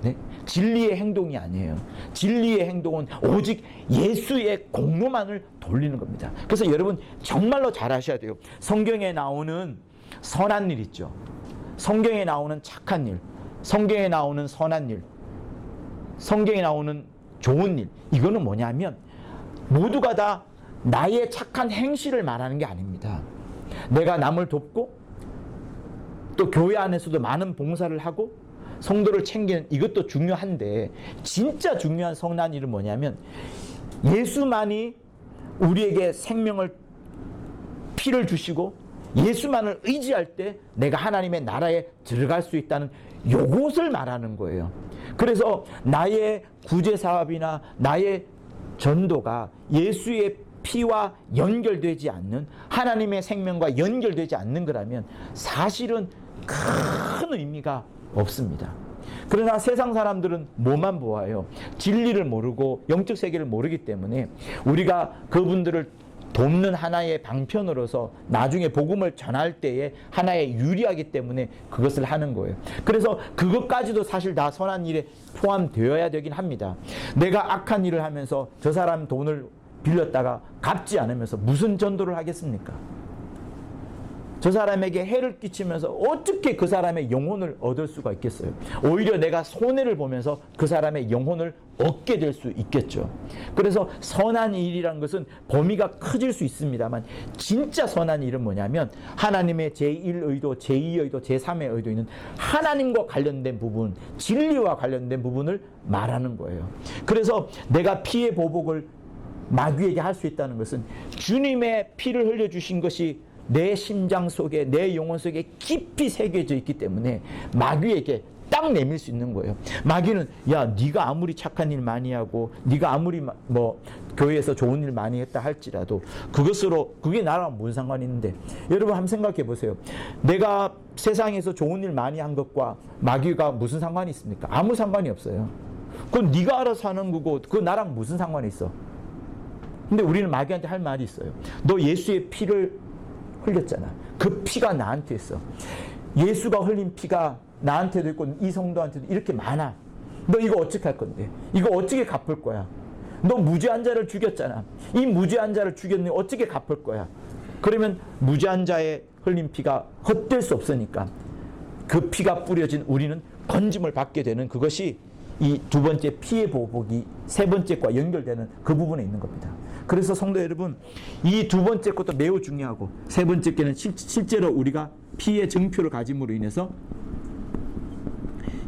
네? 진리의 행동이 아니에요. 진리의 행동은 오직 예수의 공로만을 돌리는 겁니다. 그래서 여러분 정말로 잘 아셔야 돼요. 성경에 나오는 선한 일 있죠. 성경에 나오는 착한 일, 성경에 나오는 선한 일, 성경에 나오는 좋은 일, 이거는 뭐냐면 모두가 다 나의 착한 행실을 말하는 게 아닙니다. 내가 남을 돕고 또 교회 안에서도 많은 봉사를 하고 성도를 챙기는 이것도 중요한데, 진짜 중요한 선한 일은 뭐냐면 예수만이 우리에게 생명을 피를 주시고 예수만을 의지할 때 내가 하나님의 나라에 들어갈 수 있다는 요것을 말하는 거예요. 그래서 나의 구제 사업이나 나의 전도가 예수의 피와 연결되지 않는, 하나님의 생명과 연결되지 않는 거라면 사실은 큰 의미가 없습니다. 그러나 세상 사람들은 뭐만 보아요? 진리를 모르고 영적 세계를 모르기 때문에 우리가 그분들을 돕는 하나의 방편으로서 나중에 복음을 전할 때에 하나의 유리하기 때문에 그것을 하는 거예요. 그래서 그것까지도 사실 다 선한 일에 포함되어야 되긴 합니다. 내가 악한 일을 하면서 저 사람 돈을 빌렸다가 갚지 않으면서 무슨 전도를 하겠습니까? 저 사람에게 해를 끼치면서 어떻게 그 사람의 영혼을 얻을 수가 있겠어요? 오히려 내가 손해를 보면서 그 사람의 영혼을 얻게 될 수 있겠죠. 그래서 선한 일이라는 것은 범위가 커질 수 있습니다만, 진짜 선한 일은 뭐냐면 하나님의 제1의도, 제2의도, 제3의 의도는 하나님과 관련된 부분, 진리와 관련된 부분을 말하는 거예요. 그래서 내가 피의 보복을 마귀에게 할 수 있다는 것은 주님의 피를 흘려주신 것이 내 심장 속에, 내 영혼 속에 깊이 새겨져 있기 때문에 마귀에게 딱 내밀 수 있는 거예요. 마귀는 야, 네가 아무리 착한 일 많이 하고 네가 아무리 교회에서 좋은 일 많이 했다 할지라도 그게 나랑 무슨 상관이 있는데, 여러분 한번 생각해 보세요. 내가 세상에서 좋은 일 많이 한 것과 마귀가 무슨 상관이 있습니까? 아무 상관이 없어요. 그건 네가 알아서 하는 거고 그거 나랑 무슨 상관이 있어? 근데 우리는 마귀한테 할 말이 있어요. 너 예수의 피를 흘렸잖아. 그 피가 나한테 있어. 예수가 흘린 피가 나한테도 있고 이 성도한테도 이렇게 많아. 너 이거 어떻게 할 건데? 이거 어떻게 갚을 거야? 너 무죄한 자를 죽였잖아. 이 무죄한 자를 죽였는데 어떻게 갚을 거야? 그러면 무죄한 자의 흘린 피가 헛될 수 없으니까 그 피가 뿌려진 우리는 건짐을 받게 되는 그것이 이 두 번째 피의 보복이 세 번째과 연결되는 그 부분에 있는 겁니다. 그래서 성도 여러분, 이 두 번째 것도 매우 중요하고 세 번째 게는 실제로 우리가 피의 증표를 가짐으로 인해서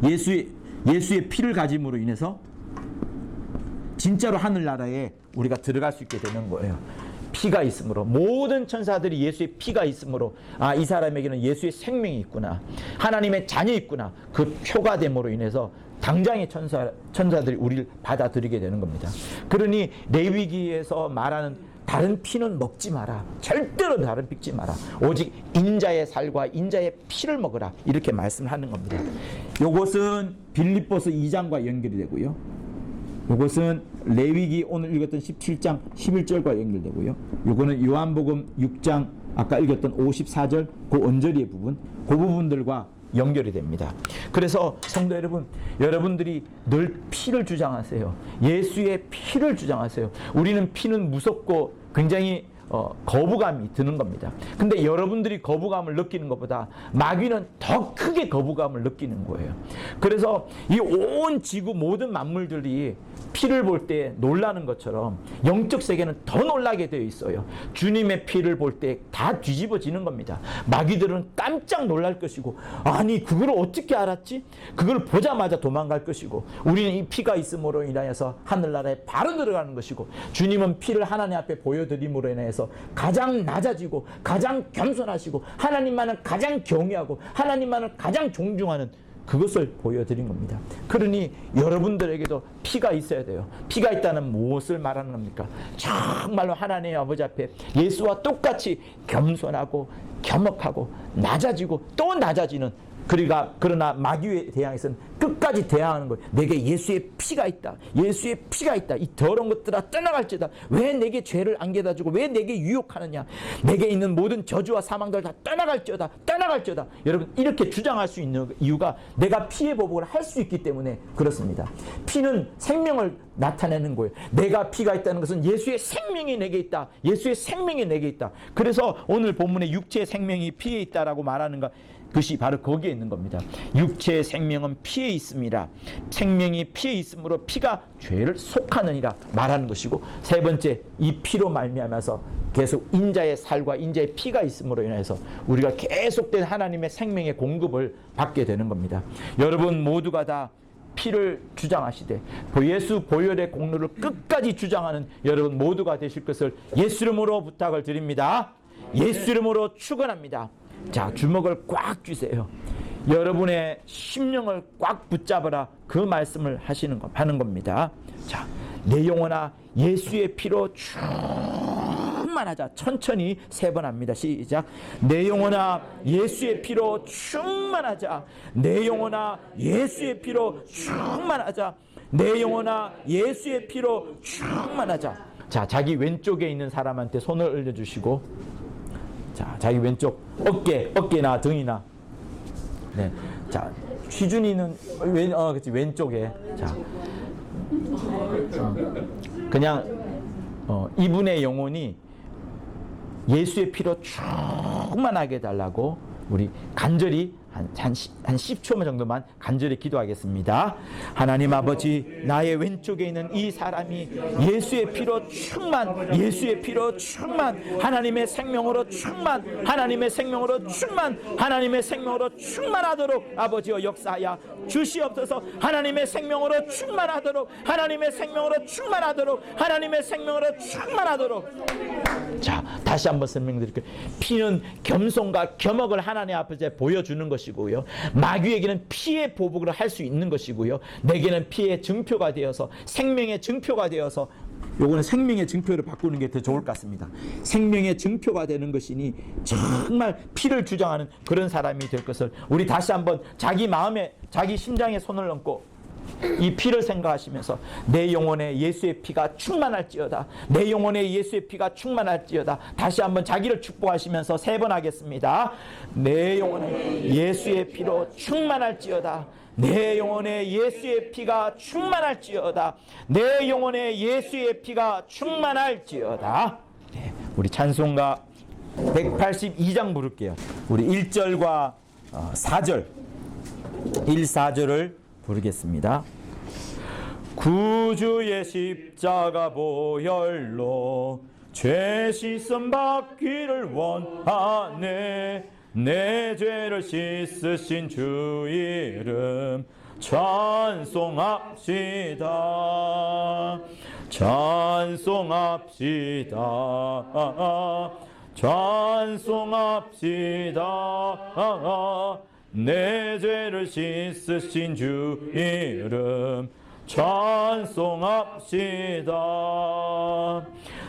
예수의 피를 가짐으로 인해서 진짜로 하늘나라에 우리가 들어갈 수 있게 되는 거예요. 피가 있으므로, 모든 천사들이 예수의 피가 있으므로, 아, 이 사람에게는 예수의 생명이 있구나, 하나님의 자녀 있구나, 그 표가 됨으로 인해서 당장의 천사들이 우리를 받아들이게 되는 겁니다. 그러니 레위기에서 말하는 다른 피는 먹지 마라, 절대로 다른 피 먹지 마라, 오직 인자의 살과 인자의 피를 먹으라, 이렇게 말씀하는 겁니다. 이것은 빌립보서 2장과 연결이 되고요, 이것은 레위기 오늘 읽었던 17장 11절과 연결되고요, 이거는 요한복음 6장 아까 읽었던 54절 그 언저리의 부분, 그 부분들과 연결이 됩니다. 그래서 성도 여러분, 여러분들이 늘 피를 주장하세요. 예수의 피를 주장하세요. 우리는 피는 무섭고 굉장히 거부감이 드는 겁니다. 근데 여러분들이 거부감을 느끼는 것보다 마귀는 더 크게 거부감을 느끼는 거예요. 그래서 이 온 지구 모든 만물들이 피를 볼 때 놀라는 것처럼 영적 세계는 더 놀라게 되어 있어요. 주님의 피를 볼 때 다 뒤집어지는 겁니다. 마귀들은 깜짝 놀랄 것이고, 아니 그걸 어떻게 알았지? 그걸 보자마자 도망갈 것이고, 우리는 이 피가 있음으로 인하여서 하늘나라에 바로 들어가는 것이고, 주님은 피를 하나님 앞에 보여드림으로 인해서 가장 낮아지고 가장 겸손하시고 하나님만을 가장 경외하고 하나님만을 가장 존중하는 그것을 보여드린 겁니다. 그러니 여러분들에게도 피가 있어야 돼요. 피가 있다는 무엇을 말하는 겁니까? 정말로 하나님의 아버지 앞에 예수와 똑같이 겸손하고 겸허하고 낮아지고 또 낮아지는, 그러나 마귀에 대항해서는 끝까지 대항하는 거예요. 내게 예수의 피가 있다, 예수의 피가 있다, 이 더러운 것들아 떠나갈지어다. 왜 내게 죄를 안겨다주고 왜 내게 유혹하느냐, 내게 있는 모든 저주와 사망들 다 떠나갈지어다, 떠나갈지어다. 여러분, 이렇게 주장할 수 있는 이유가 내가 피의 보복을 할 수 있기 때문에 그렇습니다. 피는 생명을 나타내는 거예요. 내가 피가 있다는 것은 예수의 생명이 내게 있다, 예수의 생명이 내게 있다. 그래서 오늘 본문에 육체의 생명이 피에 있다라고 말하는 것이 바로 거기에 있는 겁니다. 육체의 생명은 피에 있습니다. 생명이 피에 있으므로 피가 죄를 속하느니라 말하는 것이고, 세 번째, 이 피로 말미암아서 계속 인자의 살과 인자의 피가 있음으로 인해서 우리가 계속된 하나님의 생명의 공급을 받게 되는 겁니다. 여러분 모두가 다 피를 주장하시되 예수 보혈의 공로를 끝까지 주장하는 여러분 모두가 되실 것을 예수 이름으로 부탁을 드립니다. 예수 이름으로 축원합니다. 자, 주먹을 꽉 쥐세요. 여러분의 심령을 꽉 붙잡아라, 그 말씀을 하는 겁니다. 자, 내 영혼아 예수의 피로 충만하자. 천천히 세 번 합니다. 시작. 내 영혼아 예수의 피로 충만하자. 내 영혼아 예수의 피로 충만하자. 내 영혼아 예수의 피로 충만하자. 자, 자기 왼쪽에 있는 사람한테 손을 올려주시고, 자, 자기 왼쪽 어깨나 등이나, 네, 자, 휘준이는 그렇지, 왼쪽에. 자, 그냥 이분의 영혼이 예수의 피로 충만하게 해달라고 우리 간절히 한 10초 정도만 간절히 기도하겠습니다. 하나님 아버지, 나의 왼쪽에 있는 이 사람이 예수의 피로 충만, 예수의 피로 충만, 하나님의 생명으로 충만, 하나님의 생명으로 충만, 하나님의 생명으로 충만하도록 아버지여 역사하여 주시옵소서. 하나님의 생명으로 충만하도록, 하나님의 생명으로 충만하도록, 하나님의 생명으로 충만하도록. 자, 다시 한번 설명드릴게요. 피는 겸손과 겸허를 하나님 앞에 보여주는 것이고요, 마귀에게는 피의 보복을 할 수 있는 것이고요, 내게는 피의 증표가 되어서 생명의 증표가 되어서, 요거는 생명의 증표를 바꾸는 게 더 좋을 것 같습니다. 생명의 증표가 되는 것이니 정말 피를 주장하는 그런 사람이 될 것을 우리 다시 한번 자기 마음에, 자기 심장에 손을 얹고 이 피를 생각하시면서 내 영혼에 예수의 피가 충만할지어다, 내 영혼에 예수의 피가 충만할지어다. 다시 한번 자기를 축복하시면서 세 번 하겠습니다. 내 영혼에 예수의 피로 충만할지어다, 내 영혼에 예수의 피가 충만할지어다, 내 영혼에 예수의 피가 충만할지어다. 네, 우리 찬송가 182장 부를게요. 우리 1절과 4절 1, 4절을 부르겠습니다. 구주의 십자가 보혈로 죄 씻음 받기를 원하네. 내 죄를 씻으신 주 이름 찬송합시다. 찬송합시다. 찬송합시다. 내 죄를 씻으신 주 이름 찬송합시다.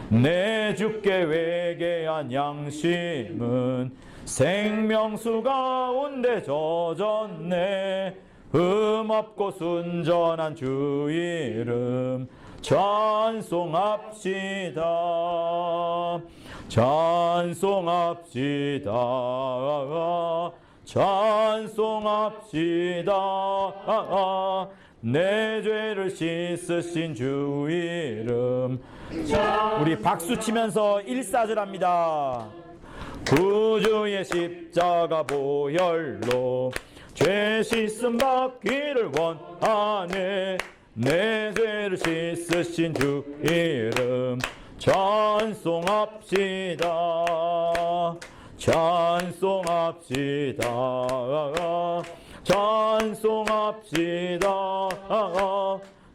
내 주께 회개한 양심은 생명수 가운데 젖었네. 흠없고 순전한 주 이름 찬송합시다. 찬송합시다. 찬송합시다. 내 죄를 씻으신 주 이름. 우리 박수 치면서 1사절 합니다. 구주의 십자가 보혈로 죄 씻음 받기를 원하네. 내 죄를 씻으신 주 이름 찬송합시다. 찬송합시다. 찬송합시다.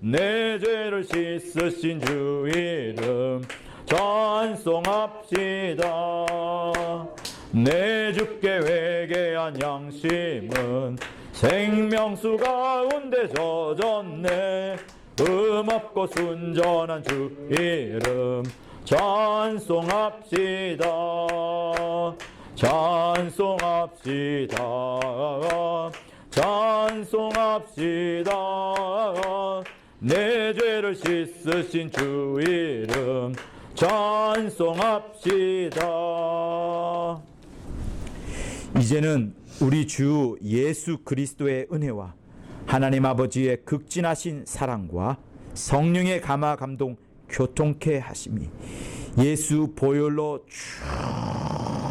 내 죄를 씻으신 주 이름 찬송합시다. 내 주께 회개한 양심은 생명수 가운데 젖었네. 흠없고 순전한 주 이름 찬송합시다. 찬송합시다. 찬송합시다. 내 죄를 씻으신 주 이름 찬송합시다. 이제는 우리 주 예수 그리스도의 은혜와 하나님 아버지의 극진하신 사랑과 성령의 감화 감동 교통케 하심이 예수 보혈로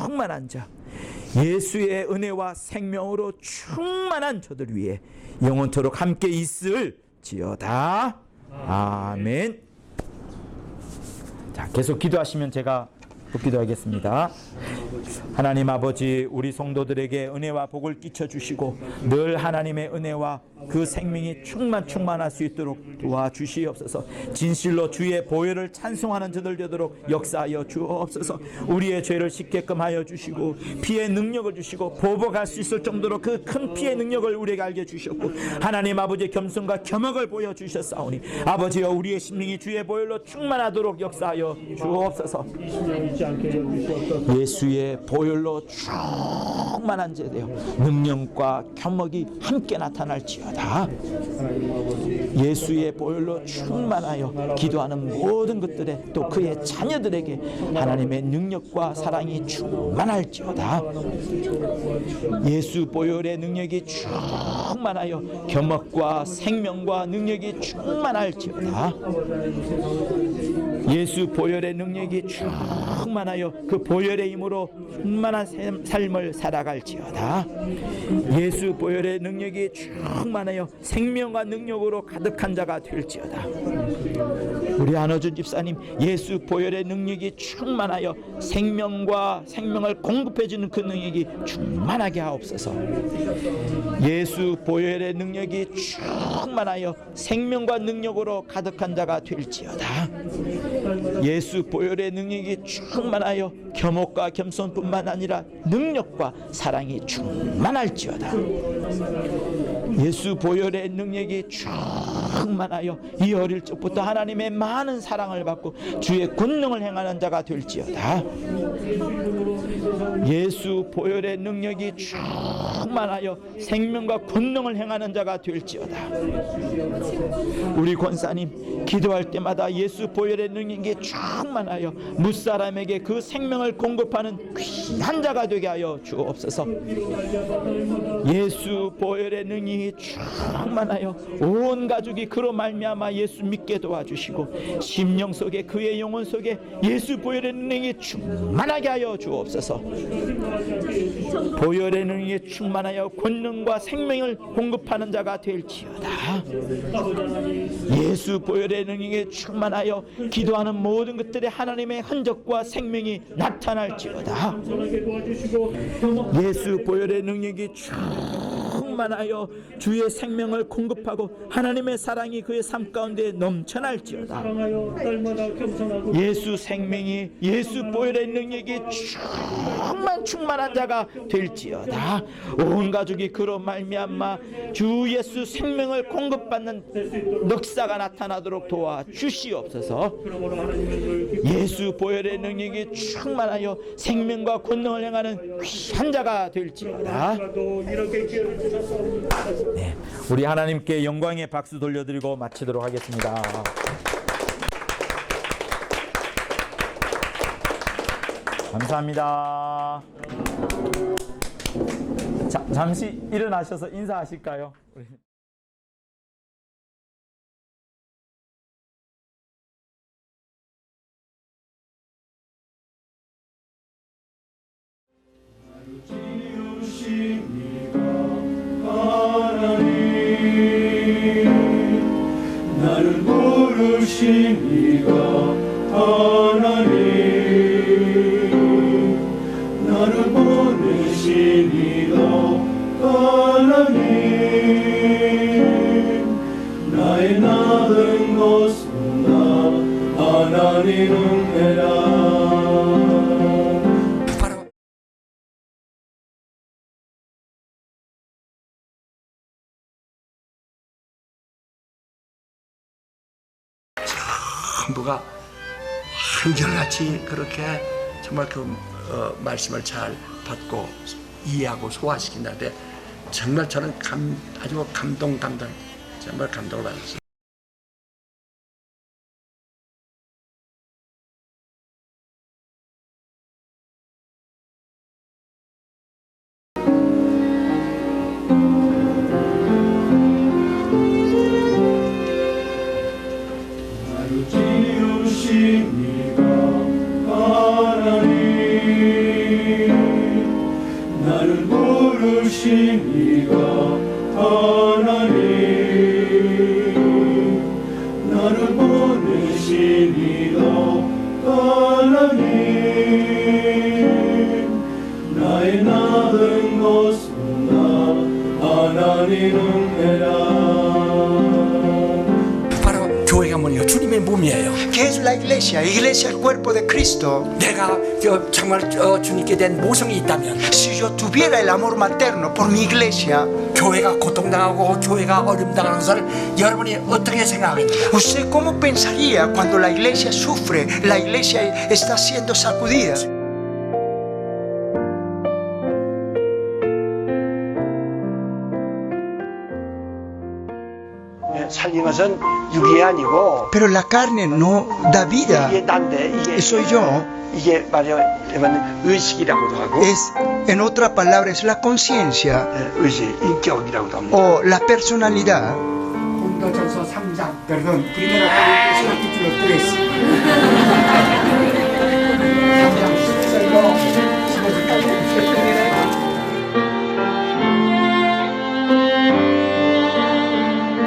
충만한 자, 예수의 은혜와 생명으로 충만한 저들 위해 영원토록 함께 있을지어다. 아멘. 자, 계속 기도하시면 제가 기도하겠습니다. 하나님 아버지, 우리 성도들에게 은혜와 복을 끼쳐주시고 늘 하나님의 은혜와 그 생명이 충만할 수 있도록 도와주시옵소서. 진실로 주의 보혈을 찬송하는 저들 되도록 역사하여 주옵소서. 우리의 죄를 씻게끔 하여 주시고 피의 능력을 주시고 보복할 수 있을 정도로 그 큰 피의 능력을 우리에게 알게 주셨고 하나님 아버지의 겸손과 겸허를 보여주셨사오니 아버지여, 우리의 심령이 주의 보혈로 충만하도록 역사하여 주옵소서. 예수의 보혈로 충만한 자 되어 능력과 겸허가 함께 나타날지어다. 예수의 보혈로 충만하여 기도하는 모든 것들에 또 그의 자녀들에게 하나님의 능력과 사랑이 충만할지어다. 예수 보혈의 능력이 충만하여 겸허과 생명과 능력이 충만할지어다. 예수 보혈의 능력이 충만하여 그 보혈의 힘으로 충만한 삶을 살아갈지어다. 예수 보혈의 능력이 충만하여 생명과 능력으로 가득한 자가 될지어다. 우리 안호준 집사님, 예수 보혈의 능력이 충만하여 생명과 생명을 공급해주는 그 능력이 충만하게 하옵소서. 예수 보혈의 능력이 충만하여 생명과 능력으로 가득한 자가 될지어다. 예수 보혈의 능력이 충만하여 겸허과 겸손뿐만 아니라 능력과 사랑이 충만할지어다. 예수 보혈의 능력이 충만하여 이 어릴 적부터 하나님의 많은 사랑을 받고 주의 권능을 행하는 자가 될지어다. 예수 보혈의 능력이 충만하여 생명과 권능을 행하는 자가 될지어다. 우리 권사님, 기도할 때마다 예수 보혈의 능력이 능력이 충만하여 무사람에게 그 생명을 공급하는 귀한 자가 되게 하여 주옵소서. 예수 보혈의 능력이 충만하여 온 가족이 그로 말미암아 예수 믿게 도와주시고 심령 속에 그의 영혼 속에 예수 보혈의 능력이 충만하게 하여 주옵소서. 보혈의 능력이 충만하여 권능과 생명을 공급하는 자가 될지어다. 예수 보혈의 능력이 충만하여 기도하는 모든 것들에 하나님의 흔적과 생명이 나타날지어다. 예수 보혈의 능력이 충만하여 주의 생명을 공급하고 하나님의 사랑이 그의 삶 가운데 넘쳐날지어다. 예수 생명이 예수 보혈의 능력이 충만한 자가 될지어다. 온 가족이 그로 말미암아 주 예수 생명을 공급받는 넉사가 나타나도록 도와주시옵소서. 예수 보혈의 능력이 충만하여 생명과 권능을 행하는 귀한 자가 될지어다. 네, 우리 하나님께 영광의 박수 돌려드리고 마치도록 하겠습니다. 감사합니다. 자, 잠시 일어나셔서 인사하실까요? 나를 부르신 이가 하나님, 나를 보내신 이가 하나님, 나의 나은 것은 나 하나님 은혜라. 전부가 한결같이 그렇게 정말 그 말씀을 잘 받고 이해하고 소화시킨다는데 정말 저는 아주 정말 감동을 받았어요. 나를 부르신 이가 하나님, 나를 보내신 이가 하나님, 나의 나은 것은 나 하나님 은혜라. 바로 교회가 뭐냐? 주님의 몸이에요. ¿Qué es la iglesia? Iglesia es el cuerpo de Cristo. 내가 정말 주님께 대한 모성이 있다면 Si yo tuviera el amor materno por mi iglesia, 교회가 고통당하고 교회가 어림당하는 것을 여러분이 어떻게 생각합니까? ¿usted cómo pensaría cuando la iglesia sufre, la iglesia está siendo sacudida? 살린 것은 육이 아니고 Pero la carne no da vida. 이게 난데 이게 Soy yo. 이게 말이야 의식이라고도 하고 Es, en otra palabra, es la conciencia 의식, 인격이라고도 합니다. o la personalidad. 고린도전서 3장, perdón, primera Corintios capítulo 3. 3장 14절로